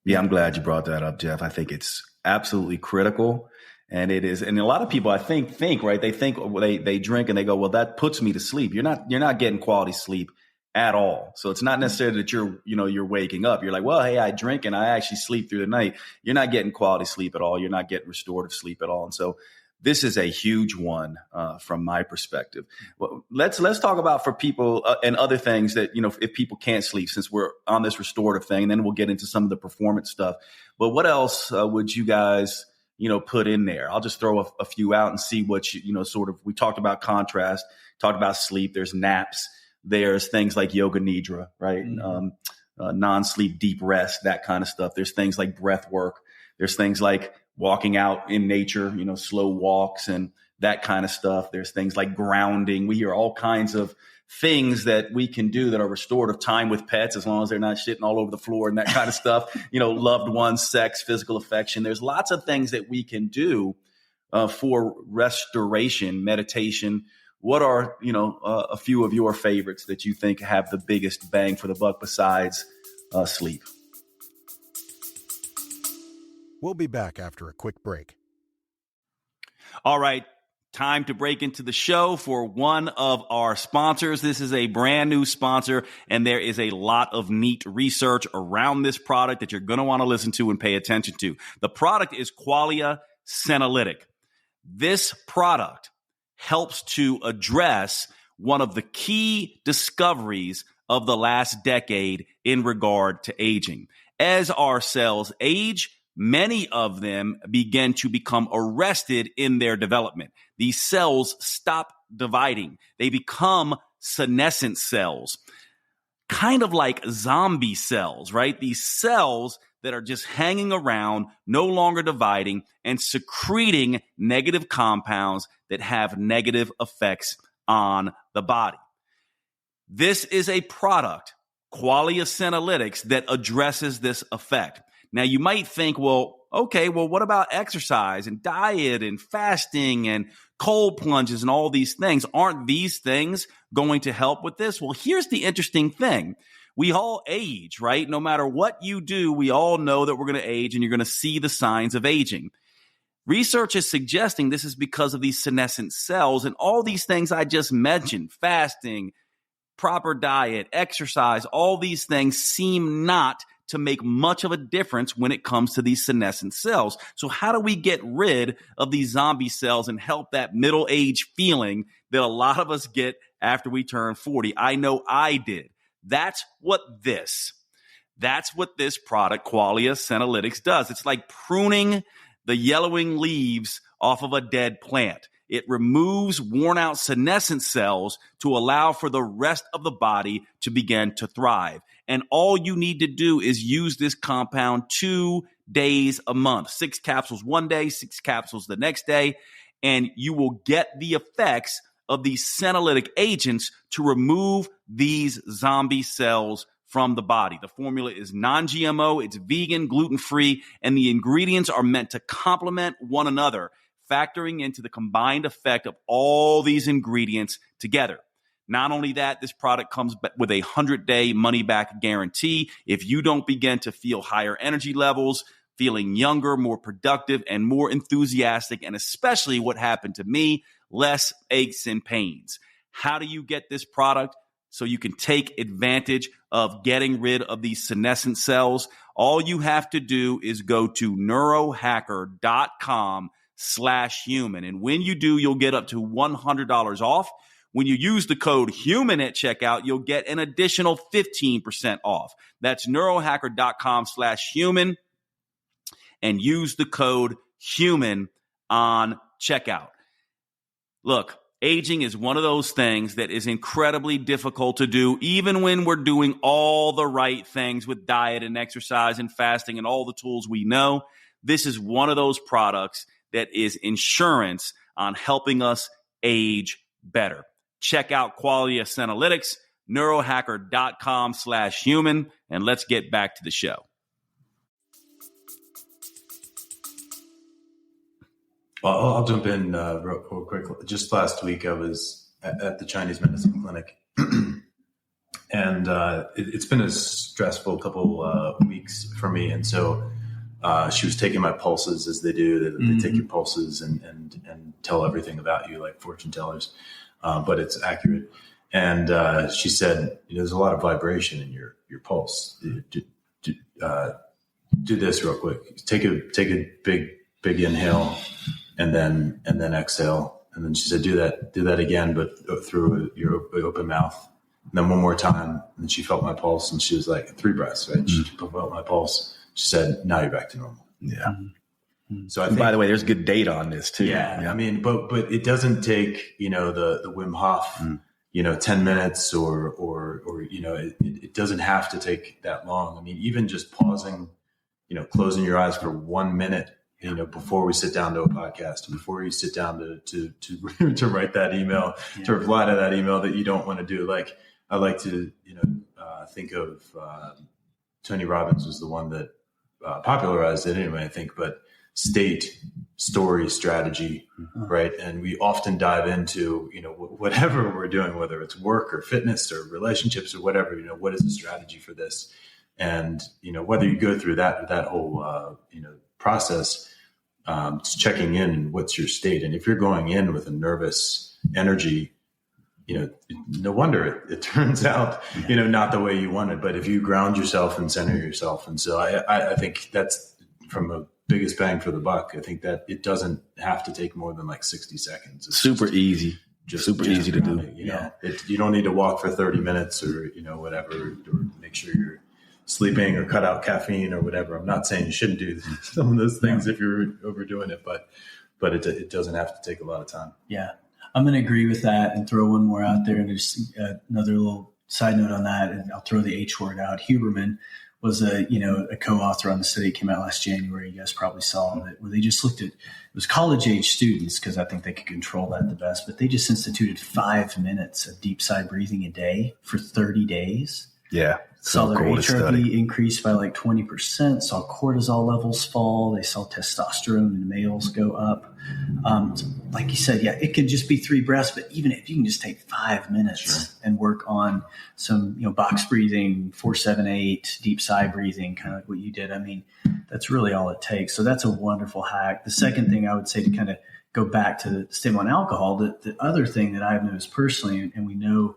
I'm glad you brought that up, Jeff. I think it's absolutely critical, and it is. And a lot of people, I think right. They think they drink and they go, well, that puts me to sleep. You're not getting quality sleep at all. So it's not necessarily that you're waking up. You're like, well, hey, I drink and I actually sleep through the night. You're not getting quality sleep at all. You're not getting restorative sleep at all. And so this is a huge one from my perspective. Well, let's talk about for people and other things that, if people can't sleep, since we're on this restorative thing, and then we'll get into some of the performance stuff. But what else would you guys, put in there? I'll just throw a few out and see what we talked about contrast, talked about sleep. There's naps. There's things like yoga nidra, right? Mm-hmm. Non-sleep deep rest, that kind of stuff. There's things like breath work. There's things like walking out in nature, slow walks and that kind of stuff. There's things like grounding. We hear all kinds of things that we can do that are restorative. Time with pets, as long as they're not shitting all over the floor and that kind of stuff. Loved ones, sex, physical affection. There's lots of things that we can do for restoration, meditation. What are, a few of your favorites that you think have the biggest bang for the buck besides sleep? We'll be back after a quick break. All right, time to break into the show for one of our sponsors. This is a brand new sponsor, and there is a lot of neat research around this product that you're going to want to listen to and pay attention to. The product is Qualia Senolytic. This product helps to address one of the key discoveries of the last decade in regard to aging. As our cells age, many of them begin to become arrested in their development. These cells stop dividing. They become senescent cells, kind of like zombie cells, right? These cells that are just hanging around, no longer dividing, and secreting negative compounds that have negative effects on the body. This is a product, Qualia Senolytics, that addresses this effect. Now, you might think, what about exercise and diet and fasting and cold plunges and all these things? Aren't these things going to help with this? Well, here's the interesting thing. We all age, right? No matter what you do, we all know that we're going to age and you're going to see the signs of aging. Research is suggesting this is because of these senescent cells and all these things I just mentioned, fasting, proper diet, exercise, all these things seem not to make much of a difference when it comes to these senescent cells. So how do we get rid of these zombie cells and help that middle age feeling that a lot of us get after we turn 40? I know I did. That's what this product, Qualia Senolytics, does. It's like pruning the yellowing leaves off of a dead plant. It removes worn out senescent cells to allow for the rest of the body to begin to thrive. And all you need to do is use this compound 2 days a month, 6 capsules one day, 6 capsules the next day, and you will get the effects of these senolytic agents to remove these zombie cells from the body. The formula is non-GMO, it's vegan, gluten-free, and the ingredients are meant to complement one another. factoring into the combined effect of all these ingredients together. Not only that, this product comes with a 100-day money-back guarantee. If you don't begin to feel higher energy levels, feeling younger, more productive, and more enthusiastic, and especially what happened to me, less aches and pains. How do you get this product? So you can take advantage of getting rid of these senescent cells. All you have to do is go to neurohacker.com/human. And when you do, you'll get up to $100 off. When you use the code HUMAN at checkout, you'll get an additional 15% off. That's neurohacker.com/human and use the code HUMAN on checkout. Look, aging is one of those things that is incredibly difficult to do, even when we're doing all the right things with diet and exercise and fasting and all the tools we know. This is one of those products that is insurance on helping us age better. Check out Quality of Senolytics, neurohacker.com/human, and let's get back to the show. Well, I'll jump in real quick. Just last week, I was at the Chinese medicine clinic, and it's been a stressful couple weeks for me. And so she was taking my pulses, as they do. They take your pulses and tell everything about you, like fortune tellers. But it's accurate. And she said, there's a lot of vibration in your pulse. Do this real quick. Take a big inhale and then exhale. And then she said, do that again, but through your open mouth. And then one more time. And she felt my pulse, and she was like, 3 breaths, right? She felt my pulse. She said, now you're back to normal. Yeah. So I think, by the way, there's good data on this too. Yeah. I mean, but it doesn't take, the Wim Hof, 10 minutes or it doesn't have to take that long. I mean, even just pausing, closing your eyes for 1 minute, before we sit down to a podcast, before you sit down to write that email, to reply to that email that you don't want to do. Like, I like to, think of, Tony Robbins was the one that popularized it anyway, I think, but state, story, strategy, right? And we often dive into, whatever we're doing, whether it's work or fitness or relationships or whatever, what is the strategy for this? And, whether you go through that whole, process, it's checking in, what's your state? And if you're going in with a nervous energy, no wonder it turns out, not the way you wanted. But if you ground yourself and center yourself. And so I think that's from a biggest bang for the buck. I think that it doesn't have to take more than like 60 seconds. It's super easy to do. You don't need to walk for 30 minutes or, whatever, or make sure you're sleeping or cut out caffeine or whatever. I'm not saying you shouldn't do some of those things if you're overdoing it, but it doesn't have to take a lot of time. Yeah. I'm going to agree with that and throw one more out there. And there's another little side note on that. And I'll throw the H word out. Huberman was a co-author on the study that came out last January. You guys probably saw it, where they just looked at, it was college age students, because I think they could control that the best, but they just instituted 5 minutes of deep side breathing a day for 30 days. Yeah. Saw their HRV increase by like 20%, saw cortisol levels fall. They saw testosterone in males go up. Like you said, it could just be 3 breaths, but even if you can just take 5 minutes and work on some, box breathing, 4-7-8, deep sigh breathing, kind of like what you did. I mean, that's really all it takes. So that's a wonderful hack. The second thing I would say, to kind of go back to the stem on alcohol, the other thing that I've noticed personally, and we know,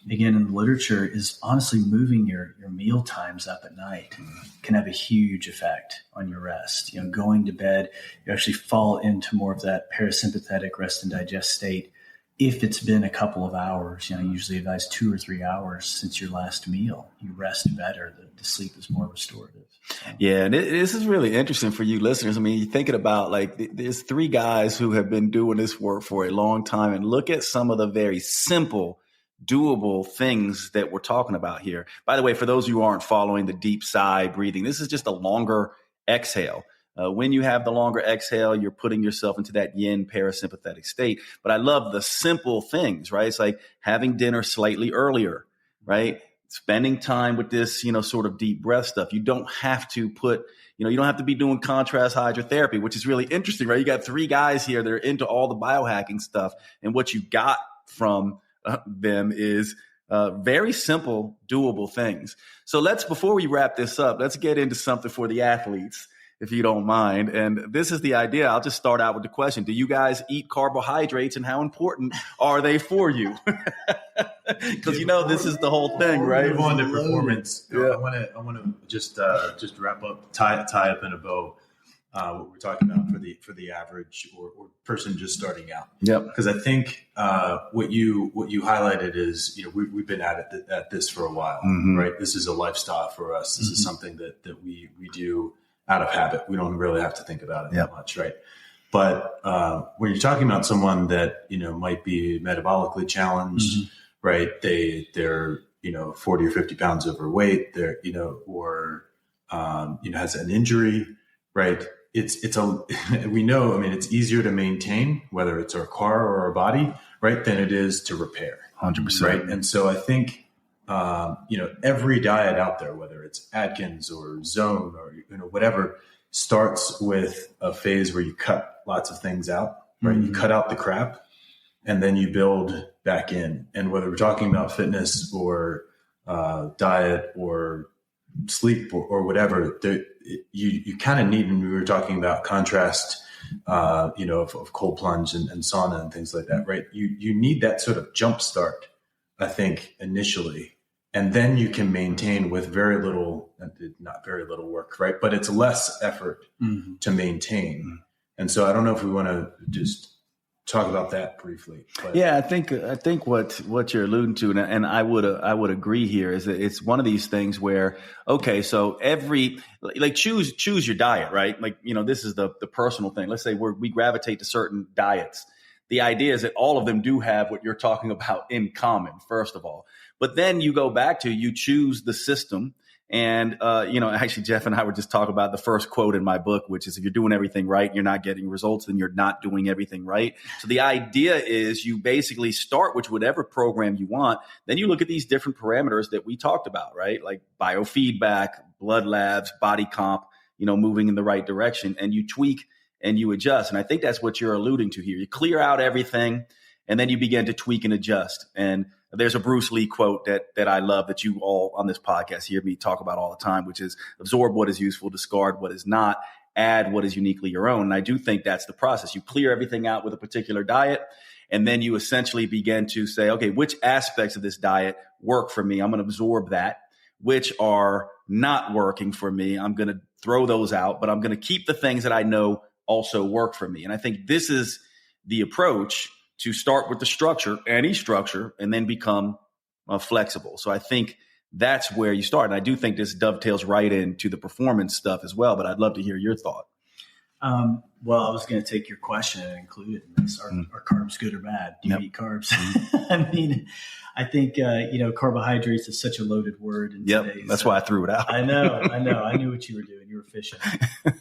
again, in the literature, is honestly moving your meal times up at night can have a huge effect on your rest. Going to bed, you actually fall into more of that parasympathetic rest and digest state. If it's been a couple of hours, I usually advise 2 or 3 hours since your last meal, you rest better. The sleep is more restorative. Yeah, and this is really interesting for you listeners. I mean, you're thinking about, like, there's 3 guys who have been doing this work for a long time, and look at some of the very simple, doable things that we're talking about here. By the way, for those of you who aren't following the deep sigh breathing, this is just a longer exhale. When you have the longer exhale, you're putting yourself into that yin parasympathetic state. But I love the simple things, right? It's like having dinner slightly earlier, right? spending time with this, sort of deep breath stuff. You don't have to you don't have to be doing contrast hydrotherapy, which is really interesting, right? You got 3 guys here that are into all the biohacking stuff. And what you got from them is very simple, doable things. So before we wrap this up, let's get into something for the athletes, if you don't mind. And this is the idea. I'll just start out with the question. Do you guys eat carbohydrates, and how important are they for you? Because this is the whole thing, right? Move on to performance. Yeah. I want to just wrap up, tie up in a bow what we're talking about for the average or person just starting out. Yep. Because I think what you highlighted is we've been at this for a while, right? This is a lifestyle for us. This is something that we do out of habit. We don't really have to think about it that much, right? But when you're talking about someone that might be metabolically challenged, right? They're 40 or 50 pounds overweight. They're has an injury, right? We know. I mean, it's easier to maintain whether it's our car or our body, right, than it is to repair. 100%. Right, and so I think every diet out there, whether it's Atkins or Zone or whatever, starts with a phase where you cut lots of things out, right? You cut out the crap, and then you build back in. And whether we're talking about fitness or diet or sleep or whatever, you kind of need. And we were talking about contrast, of cold plunge and sauna and things like that, right? You need that sort of jump start, I think, initially. And then you can maintain with not very little work, right? But it's less effort to maintain. And so I don't know if we want to just talk about that briefly. But. Yeah, I think what you're alluding to, and I would agree here, is that it's one of these things where, okay, so choose your diet, right? This is the personal thing. Let's say we gravitate to certain diets. The idea is that all of them do have what you're talking about in common, first of all. But then you go back to, you choose the system. And, actually, Jeff and I were just talking about the first quote in my book, which is, if you're doing everything right and you're not getting results, then you're not doing everything right. So the idea is you basically start with whatever program you want. Then you look at these different parameters that we talked about, right? Like biofeedback, blood labs, body comp, moving in the right direction, and you tweak and you adjust. And I think that's what you're alluding to here. You clear out everything, and then you begin to tweak and adjust. And there's a Bruce Lee quote that I love, that you all on this podcast hear me talk about all the time, which is, absorb what is useful, discard what is not, add what is uniquely your own. And I do think that's the process. You clear everything out with a particular diet, and then you essentially begin to say, okay, which aspects of this diet work for me? I'm going to absorb that. Which are not working for me, I'm going to throw those out, but I'm going to keep the things that I know also work for me. And I think this is the approach, to start with the structure, any structure, and then become flexible. So I think that's where you start. And I do think this dovetails right into the performance stuff as well, but I'd love to hear your thought. Well, I was going to take your question and include it in this. Are carbs good or bad? Do you eat carbs? I mean, I think, carbohydrates is such a loaded word. That's why I threw it out. I know. I knew what you were doing. You were fishing.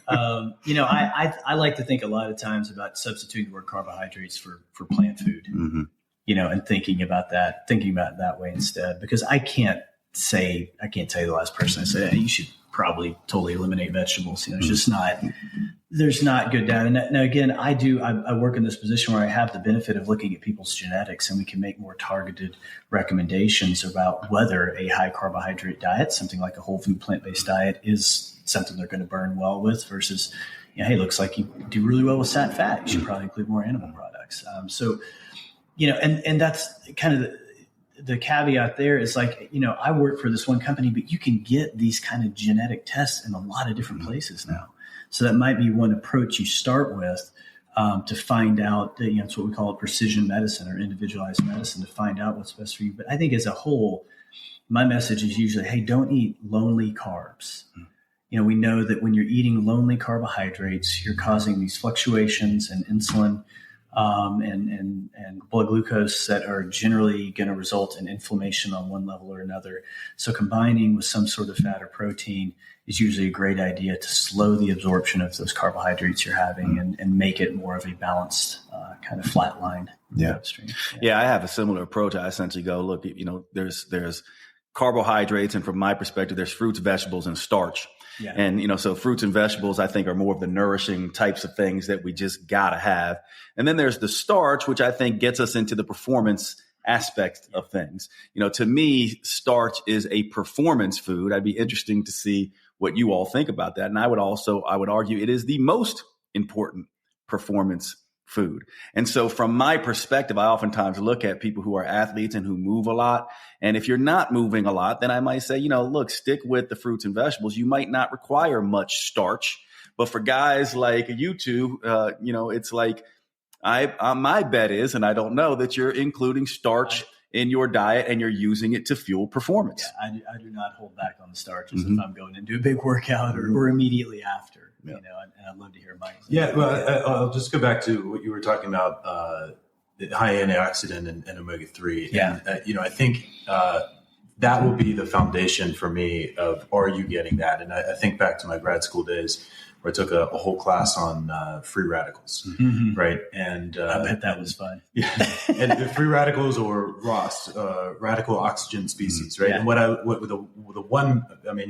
I like to think a lot of times about substituting the word carbohydrates for plant food, and thinking about it that way instead, because I can't tell you the last person I said, hey, you should probably totally eliminate vegetables. It's just there's not good data. Now again, I work in this position where I have the benefit of looking at people's genetics, and we can make more targeted recommendations about whether a high carbohydrate diet, something like a whole food plant-based diet, is something they're going to burn well with, versus, hey, looks like you do really well with sat fat. You should probably include more animal products. And that's kind of the caveat there is, I work for this one company, but you can get these kind of genetic tests in a lot of different places now. So that might be one approach you start with to find out, it's what we call precision medicine or individualized medicine, to find out what's best for you. But I think as a whole, my message is usually, hey, don't eat lonely carbs. We know that when you're eating lonely carbohydrates, you're causing these fluctuations in insulin and blood glucose that are generally going to result in inflammation on one level or another. So combining with some sort of fat or protein is usually a great idea to slow the absorption of those carbohydrates you're having and make it more of a balanced kind of flat line. Yeah. I have a similar approach. I essentially go, look, there's carbohydrates, and from my perspective, there's fruits, vegetables, and starch. Yeah. And, so fruits and vegetables, I think, are more of the nourishing types of things that we just got to have. And then there's the starch, which I think gets us into the performance aspect of things. To me, starch is a performance food. I'd be interesting to see what you all think about that. And I would argue it is the most important performance food. And so from my perspective, I oftentimes look at people who are athletes and who move a lot. And if you're not moving a lot, then I might say, look, stick with the fruits and vegetables. You might not require much starch. But for guys like you two, it's like my bet is, and I don't know, that you're including starch in your diet and you're using it to fuel performance. Yeah, I do not hold back on the starches if I'm going into a big workout or immediately after, and I'd love to hear Mike. Yeah, well, I'll just go back to what you were talking about, high antioxidant and omega-3. Yeah. And, I think that will be the foundation for me of, are you getting that? And I think back to my grad school days where I took a whole class on free radicals, right? And I bet that was fun. Yeah, and the free radicals, or ROS, radical oxygen species, right? Yeah. And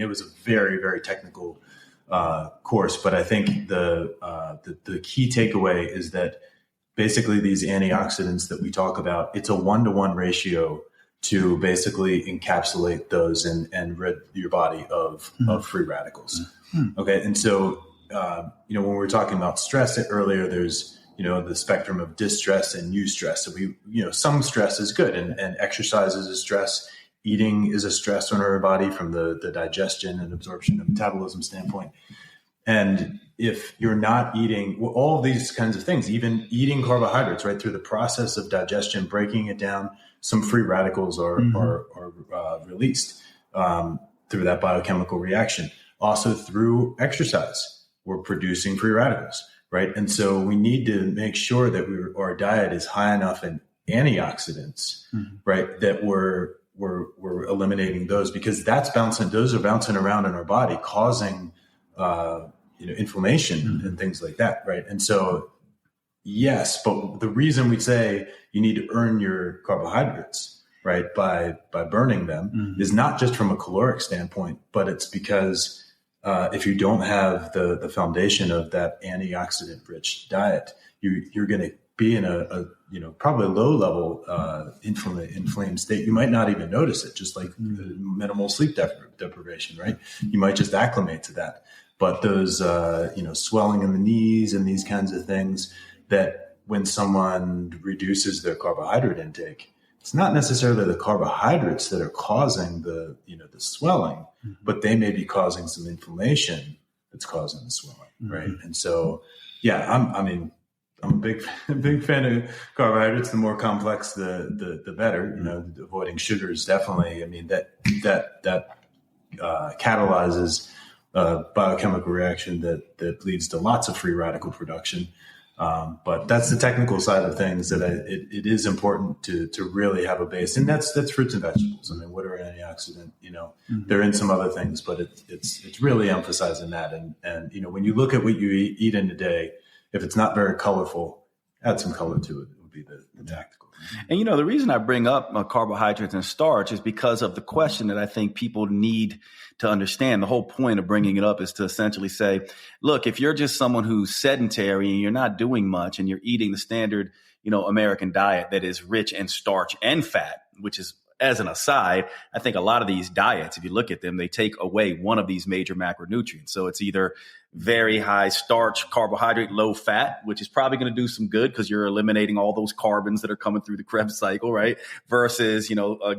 it was a very, very technical course, but I think the key takeaway is that basically these antioxidants that we talk about, it's a 1-to-1 ratio to basically encapsulate those and rid your body of free radicals. Okay, and so when we were talking about stress earlier, there's the spectrum of distress and eustress. So some stress is good, and exercise is a stress. Eating is a stress on our body from the digestion and absorption and metabolism standpoint. And if you're not eating all of these kinds of things, even eating carbohydrates, right, through the process of digestion, breaking it down, some free radicals are released through that biochemical reaction. Also through exercise, we're producing free radicals, right? And so we need to make sure that our diet is high enough in antioxidants, right, that we're eliminating those, because those are bouncing around in our body, causing inflammation and things like that, right? And so, yes, but the reason we say you need to earn your carbohydrates, right, by burning them is not just from a caloric standpoint, but it's because if you don't have the foundation of that antioxidant rich diet, you're going to be in a probably a low level inflamed state. You might not even notice it, just like the minimal sleep deprivation, right? You might just acclimate to that. But those swelling in the knees and these kinds of things, that when someone reduces their carbohydrate intake, it's not necessarily the carbohydrates that are causing the swelling, but they may be causing some inflammation that's causing the swelling, right? And so, yeah, I'm a big fan of carbohydrates. The more complex, the better. Avoiding sugars definitely. I mean, that catalyzes a biochemical reaction that leads to lots of free radical production. But that's the technical side of things that it is important to really have a base, and that's fruits and vegetables. I mean, what are antioxidant? They're in some other things, but it's really emphasizing that. And when you look at what you eat in a day, if it's not very colorful, add some color to it. It would be the tactical. And the reason I bring up carbohydrates and starch is because of the question that I think people need to understand. The whole point of bringing it up is to essentially say, look, if you're just someone who's sedentary and you're not doing much and you're eating the standard, American diet that is rich in starch and fat, which is, as an aside, I think a lot of these diets, if you look at them, they take away one of these major macronutrients. So it's either very high starch, carbohydrate, low fat, which is probably going to do some good because you're eliminating all those carbons that are coming through the Krebs cycle, right? Versus,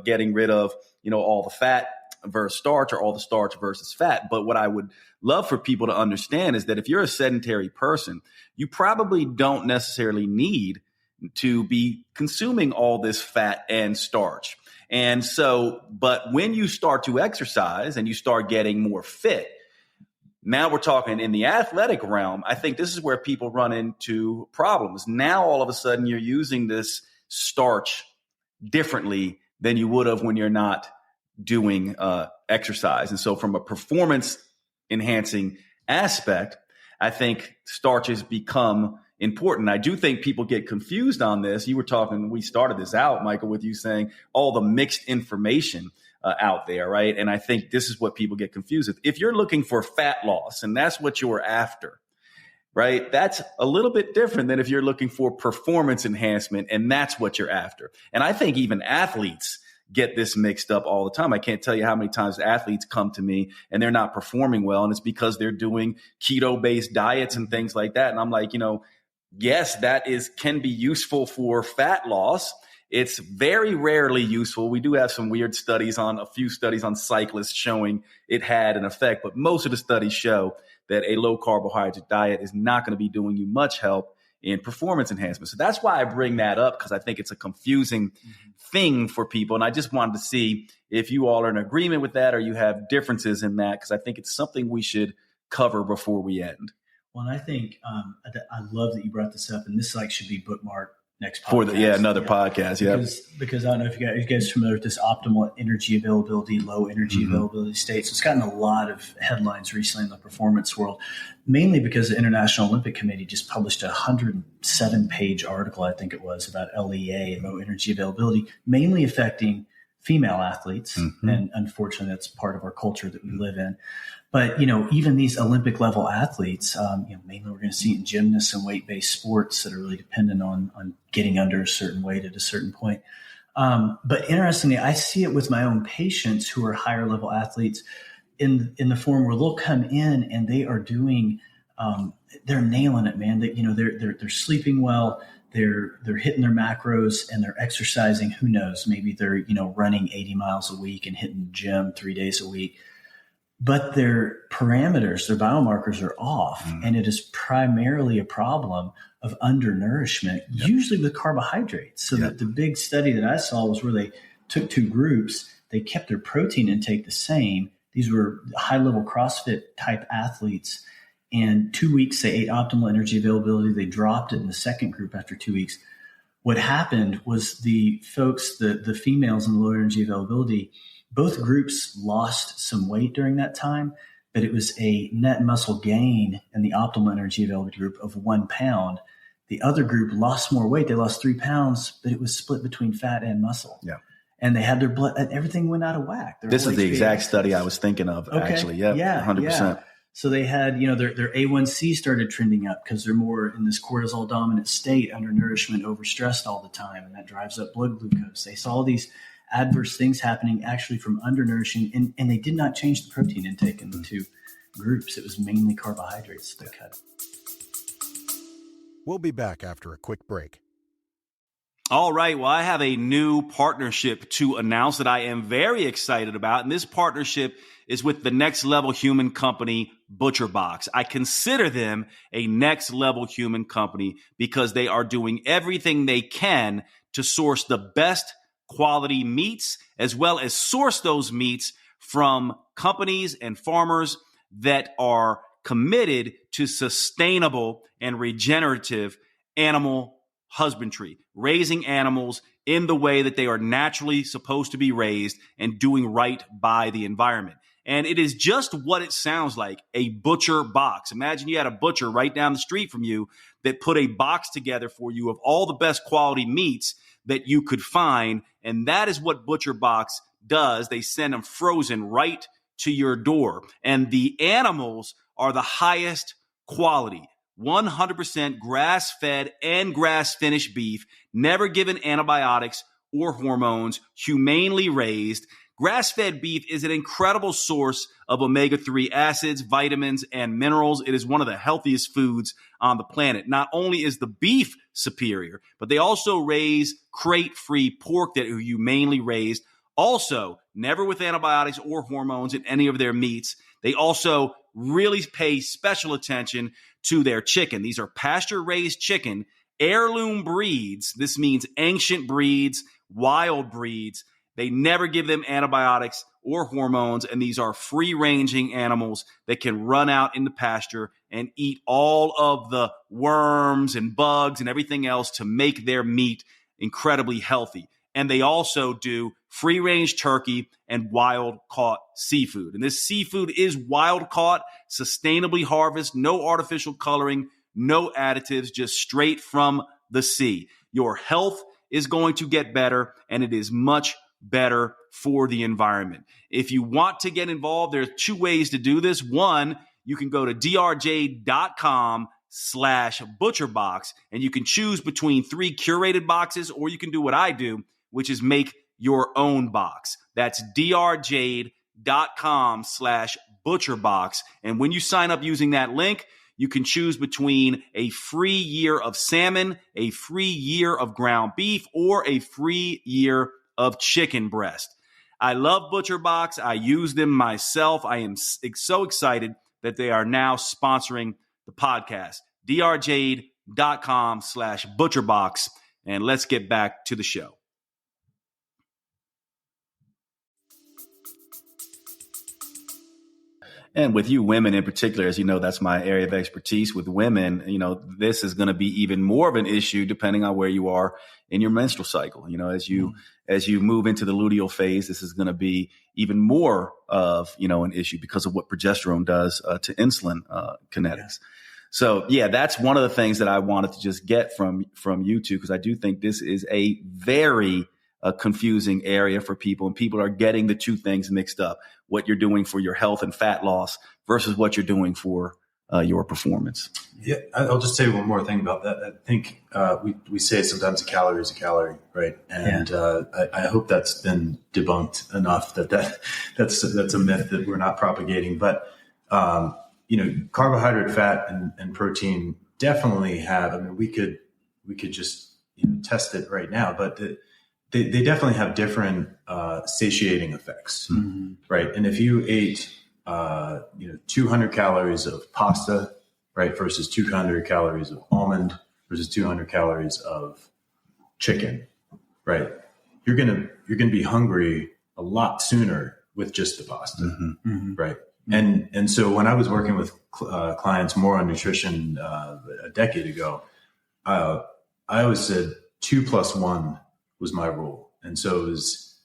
getting rid of, all the fat versus starch, or all the starch versus fat. But what I would love for people to understand is that if you're a sedentary person, you probably don't necessarily need to be consuming all this fat and starch. And so, but when you start to exercise and you start getting more fit, now we're talking in the athletic realm, I think this is where people run into problems. Now, all of a sudden, you're using this starch differently than you would have when you're not doing exercise. And so from a performance enhancing aspect, I think starches become important. I do think people get confused on this. You were talking, we started this out, Michael, with you saying all the mixed information out there, right? And I think this is what people get confused with. If you're looking for fat loss and that's what you're after, right? That's a little bit different than if you're looking for performance enhancement and that's what you're after. And I think even athletes get this mixed up all the time. I can't tell you how many times athletes come to me and they're not performing well. And it's because they're doing keto-based diets and things like that. And I'm like, yes, can be useful for fat loss. It's very rarely useful. We do have some weird studies a few studies on cyclists showing it had an effect, but most of the studies show that a low carbohydrate diet is not going to be doing you much help in performance enhancement. So that's why I bring that up, because I think it's a confusing thing for people. And I just wanted to see if you all are in agreement with that or you have differences in that, because I think it's something we should cover before we end. Well, and I think I love that you brought this up, and this should be bookmarked next podcast. Another podcast. Yeah. Because I don't know if you guys are familiar with this optimal energy availability, low energy availability state. So it's gotten a lot of headlines recently in the performance world, mainly because the International Olympic Committee just published a 107-page article, I think it was, about LEA, low energy availability, mainly affecting female athletes. And unfortunately, that's part of our culture that we live in. But, even these Olympic level athletes, mainly we're going to see it in gymnasts and weight-based sports that are really dependent on getting under a certain weight at a certain point. But interestingly, I see it with my own patients who are higher level athletes in the form where they'll come in and they are doing, they're nailing it, man. They're sleeping well. They're hitting their macros and they're exercising. Who knows? Maybe they're, running 80 miles a week and hitting the gym 3 days a week. But their parameters, their biomarkers are off. And it is primarily a problem of undernourishment, usually with carbohydrates. So that the big study that I saw was where they took two groups. They kept their protein intake the same. These were high-level CrossFit type athletes. And 2 weeks, they ate optimal energy availability. They dropped it in the second group after 2 weeks. What happened was the folks, the females in the low energy availability, both groups lost some weight during that time, but it was a net muscle gain in the optimal energy availability group of 1 pound. The other group lost more weight. They lost 3 pounds, but it was split between fat and muscle. Yeah. And they had their blood, and everything went out of whack. This is the exact study I was thinking of, actually. Yeah, 100%. Yeah. So they had, their A1C started trending up because they're more in this cortisol dominant state, undernourishment, overstressed all the time, and that drives up blood glucose. They saw these adverse things happening actually from undernourishing, and they did not change the protein intake in the two groups. It was mainly carbohydrates that cut. We'll be back after a quick break. All right. Well, I have a new partnership to announce that I am very excited about. And this partnership is with the next level human company, ButcherBox. I consider them a next level human company because they are doing everything they can to source the best quality meats, as well as source those meats from companies and farmers that are committed to sustainable and regenerative animal husbandry, raising animals in the way that they are naturally supposed to be raised and doing right by the environment. And it is just what it sounds like, a butcher box. Imagine you had a butcher right down the street from you that put a box together for you of all the best quality meats that you could find. And that is what ButcherBox does. They send them frozen right to your door. And the animals are the highest quality, 100% grass-fed and grass-finished beef, never given antibiotics or hormones, humanely raised. Grass-fed beef is an incredible source of omega-3 acids, vitamins, and minerals. It is one of the healthiest foods on the planet. Not only is the beef superior, but they also raise crate-free pork that are humanely raised. Also, never with antibiotics or hormones in any of their meats. They also really pay special attention to their chicken. These are pasture-raised chicken, heirloom breeds. This means ancient breeds, wild breeds. They never give them antibiotics or hormones, and these are free-ranging animals that can run out in the pasture and eat all of the worms and bugs and everything else to make their meat incredibly healthy. And they also do free-range turkey and wild-caught seafood. And this seafood is wild-caught, sustainably harvested, no artificial coloring, no additives, just straight from the sea. Your health is going to get better, and it is much better for the environment. If you want to get involved, there's 2 ways to do this. One, you can go to drjade.com/butcherbox, and you can choose between 3 curated boxes, or you can do what I do, which is make your own box. That's drjade.com/butcherbox. And when you sign up using that link, you can choose between a free year of salmon, a free year of ground beef, or a free year of chicken breast. I love ButcherBox. I use them myself. I am so excited that they are now sponsoring the podcast. drjade.com/butcherbox. And let's get back to the show. And with you women in particular, as you know, that's my area of expertise. With women, this is going to be even more of an issue depending on where you are in your menstrual cycle. As you move into the luteal phase, this is going to be even more of, an issue because of what progesterone does to insulin kinetics. Yeah. So, that's one of the things that I wanted to just get from you two, because I do think this is a very confusing area for people, and people are getting the 2 things mixed up: what you're doing for your health and fat loss versus what you're doing for your performance. Yeah, I'll just say one more thing about that. I think we say sometimes a calorie is a calorie, right? And I hope that's been debunked enough that's a myth that we're not propagating. But carbohydrate, fat, and protein definitely have. I mean, we could just test it right now, but they definitely have different satiating effects, right? And if you ate 200 calories of pasta, right, versus 200 calories of almond versus 200 calories of chicken, right, you're gonna be hungry a lot sooner with just the pasta, right? And so when I was working with clients more on nutrition a decade ago, I always said 2 + 1 was my rule. And so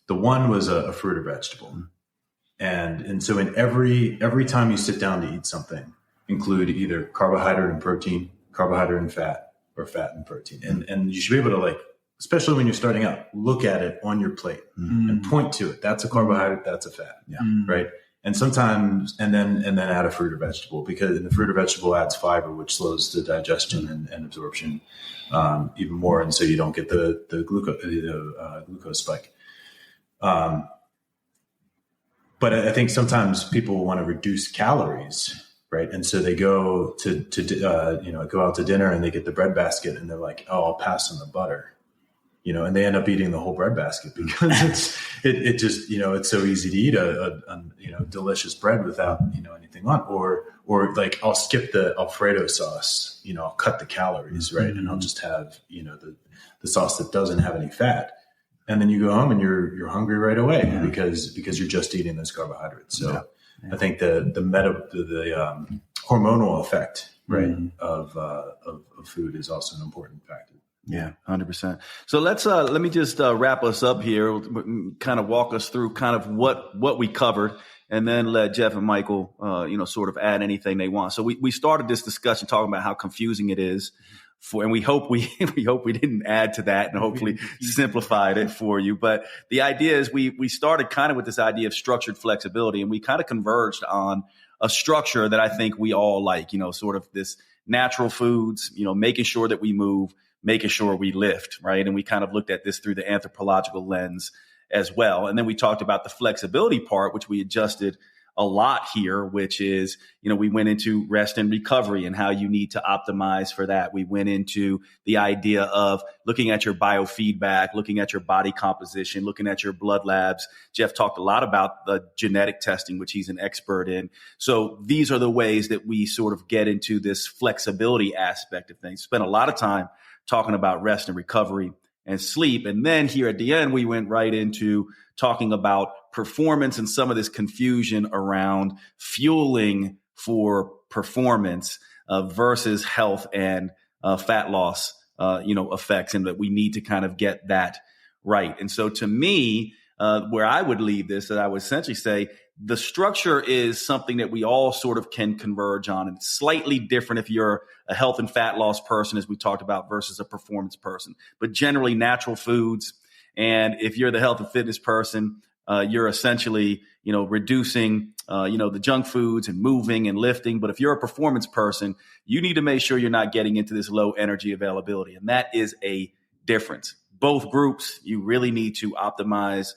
the 1 was a fruit or vegetable. And so in every time you sit down to eat something, include either carbohydrate and protein, carbohydrate and fat, or fat and protein. And you should be able to, especially when you're starting out, look at it on your plate and point to it. That's a carbohydrate, that's a fat. Right? And sometimes, and then add a fruit or vegetable, because the fruit or vegetable adds fiber, which slows the digestion and absorption even more, and so you don't get the glucose spike. But I think sometimes people want to reduce calories, right? And so they go go out to dinner and they get the bread basket and they're like, "Oh, I'll pass on the butter," and they end up eating the whole bread basket because it just it's so easy to eat a delicious bread without anything on, or I'll skip the Alfredo sauce, I'll cut the calories, right, and I'll just have the sauce that doesn't have any fat, and then you go home and you're hungry right away because you're just eating those carbohydrates. So I think the hormonal effect, right, of food is also an important factor. Yeah, 100%. So let me just wrap us up here, kind of walk us through kind of what we covered, and then let Jeff and Michael, sort of add anything they want. So we started this discussion talking about how confusing it is and we hope we didn't add to that and hopefully simplified it for you. But the idea is we started kind of with this idea of structured flexibility, and we kind of converged on a structure that I think we all like, sort of this natural foods, making sure that we move, making sure we lift, right? And we kind of looked at this through the anthropological lens as well. And then we talked about the flexibility part, which we adjusted a lot here, which is, we went into rest and recovery and how you need to optimize for that. We went into the idea of looking at your biofeedback, looking at your body composition, looking at your blood labs. Jeff talked a lot about the genetic testing, which he's an expert in. So these are the ways that we sort of get into this flexibility aspect of things. Spent a lot of time talking about rest and recovery and sleep. And then here at the end, we went right into talking about performance and some of this confusion around fueling for performance versus health and fat loss, effects, and that we need to kind of get that right. And so to me, where I would leave this, that I would essentially say the structure is something that we all sort of can converge on. And it's slightly different if you're a health and fat loss person, as we talked about, versus a performance person. But generally natural foods And if you're the health and fitness person, you're essentially, reducing, the junk foods and moving and lifting. But if you're a performance person, you need to make sure you're not getting into this low energy availability. And that is a difference. Both groups, you really need to optimize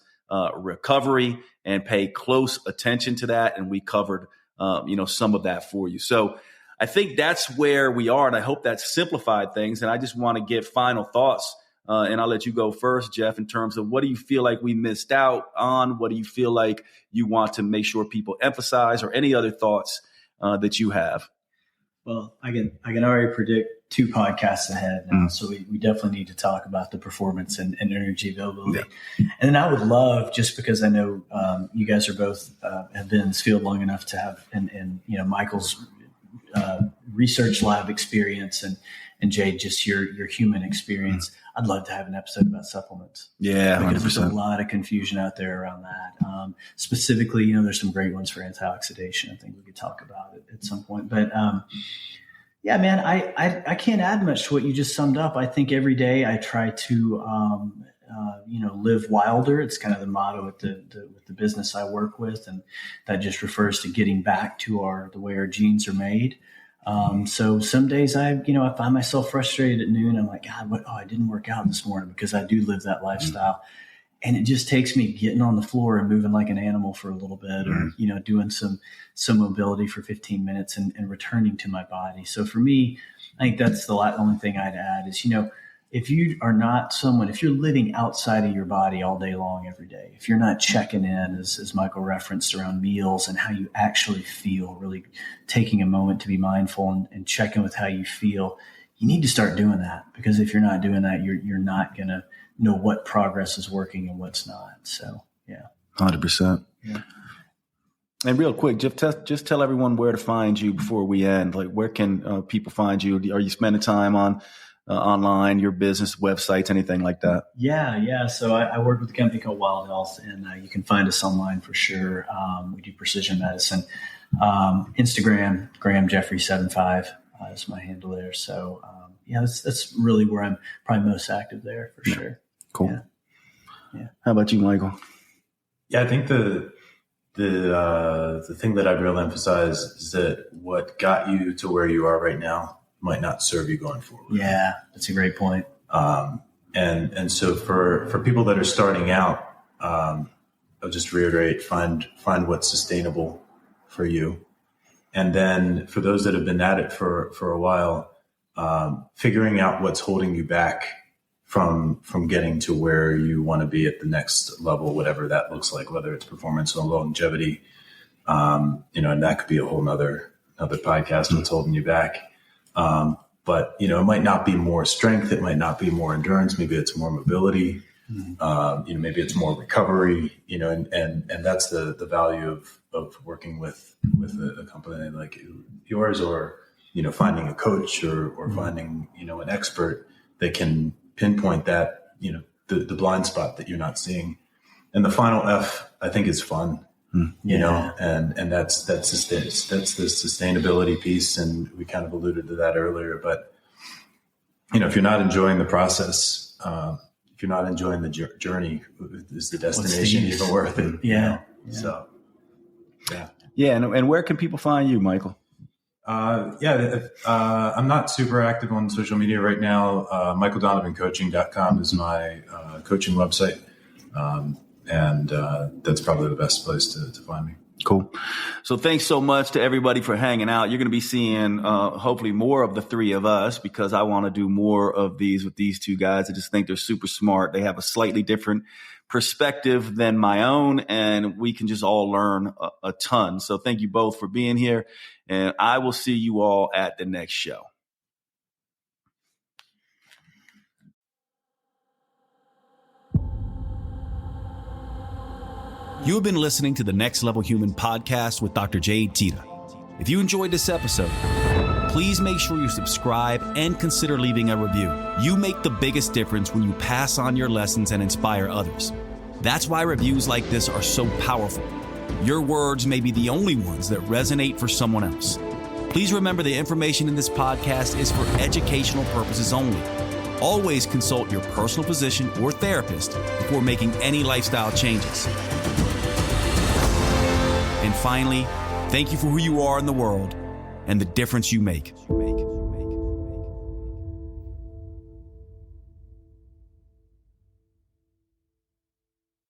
recovery and pay close attention to that. And we covered, some of that for you. So I think that's where we are. And I hope that simplified things. And I just want to get final thoughts. And I'll let you go first, Jeff, in terms of what do you feel like we missed out on? What do you feel like you want to make sure people emphasize, or any other thoughts that you have? Well, I can already predict 2 podcasts ahead now, so we definitely need to talk about the performance and energy availability. Yeah. And then I would love, just because I know you guys are both have been in this field long enough to have, and Michael's research lab experience, and Jade, just your human experience. I'd love to have an episode about supplements. Yeah, because 100%. There's a lot of confusion out there around that. Specifically, there's some great ones for antioxidation. I think we could talk about it at some point. But yeah, man, I can't add much to what you just summed up. I think every day I try to live wilder. It's kind of the motto with the business I work with, and that just refers to getting back to the way our genes are made. So some days I find myself frustrated at noon. I'm like, God, I didn't work out this morning, because I do live that lifestyle. And it just takes me getting on the floor and moving like an animal for a little bit, or, doing some mobility for 15 minutes and returning to my body. So for me, I think that's the only thing I'd add is, if you are not if you're living outside of your body all day long, every day, if you're not checking in, as Michael referenced, around meals and how you actually feel, really taking a moment to be mindful and checking with how you feel, you need to start doing that, because if you're not doing that, you're not going to know what progress is working and what's not. So, yeah. 100%. Yeah. And real quick, Jeff, just tell everyone where to find you before we end. Like, where can people find you? Are you spending time on online, your business websites, anything like that? Yeah. So I work with a company called Wild Health, and you can find us online for sure. We do precision medicine. Instagram, GrahamJeffrey75 is my handle there. So that's really where I'm probably most active there for sure. Cool. Yeah. How about you, Michael? Yeah, I think the thing that I'd really emphasize is that what got you to where you are right now might not serve you going forward. Yeah, that's a great point. And so for people that are starting out, I'll just reiterate, find what's sustainable for you. And then for those that have been at it for a while, figuring out what's holding you back from getting to where you want to be at the next level, whatever that looks like, whether it's performance or longevity, and that could be a whole nother podcast, what's holding you back. But it might not be more strength. It might not be more endurance. Maybe it's more mobility. Maybe it's more recovery, and that's the value of working with a company like yours, or, finding a coach or finding, an expert that can pinpoint that, the blind spot that you're not seeing. And the final F, I think, is fun. And that's the sustainability piece. And we kind of alluded to that earlier, but if you're not enjoying the process, if you're not enjoying the journey, is the destination even worth it? Yeah. So, yeah. And where can people find you, Michael? I'm not super active on social media right now. MichaelDonovanCoaching.com is my coaching website. And that's probably the best place to find me. Cool. So thanks so much to everybody for hanging out. You're going to be seeing hopefully more of the three of us, because I want to do more of these with these two guys. I just think they're super smart. They have a slightly different perspective than my own, and we can just all learn a ton. So thank you both for being here, and I will see you all at the next show. You have been listening to the Next Level Human podcast with Dr. Jade Teta. If you enjoyed this episode, please make sure you subscribe and consider leaving a review. You make the biggest difference when you pass on your lessons and inspire others. That's why reviews like this are so powerful. Your words may be the only ones that resonate for someone else. Please remember the information in this podcast is for educational purposes only. Always consult your personal physician or therapist before making any lifestyle changes. And finally, thank you for who you are in the world and the difference you make.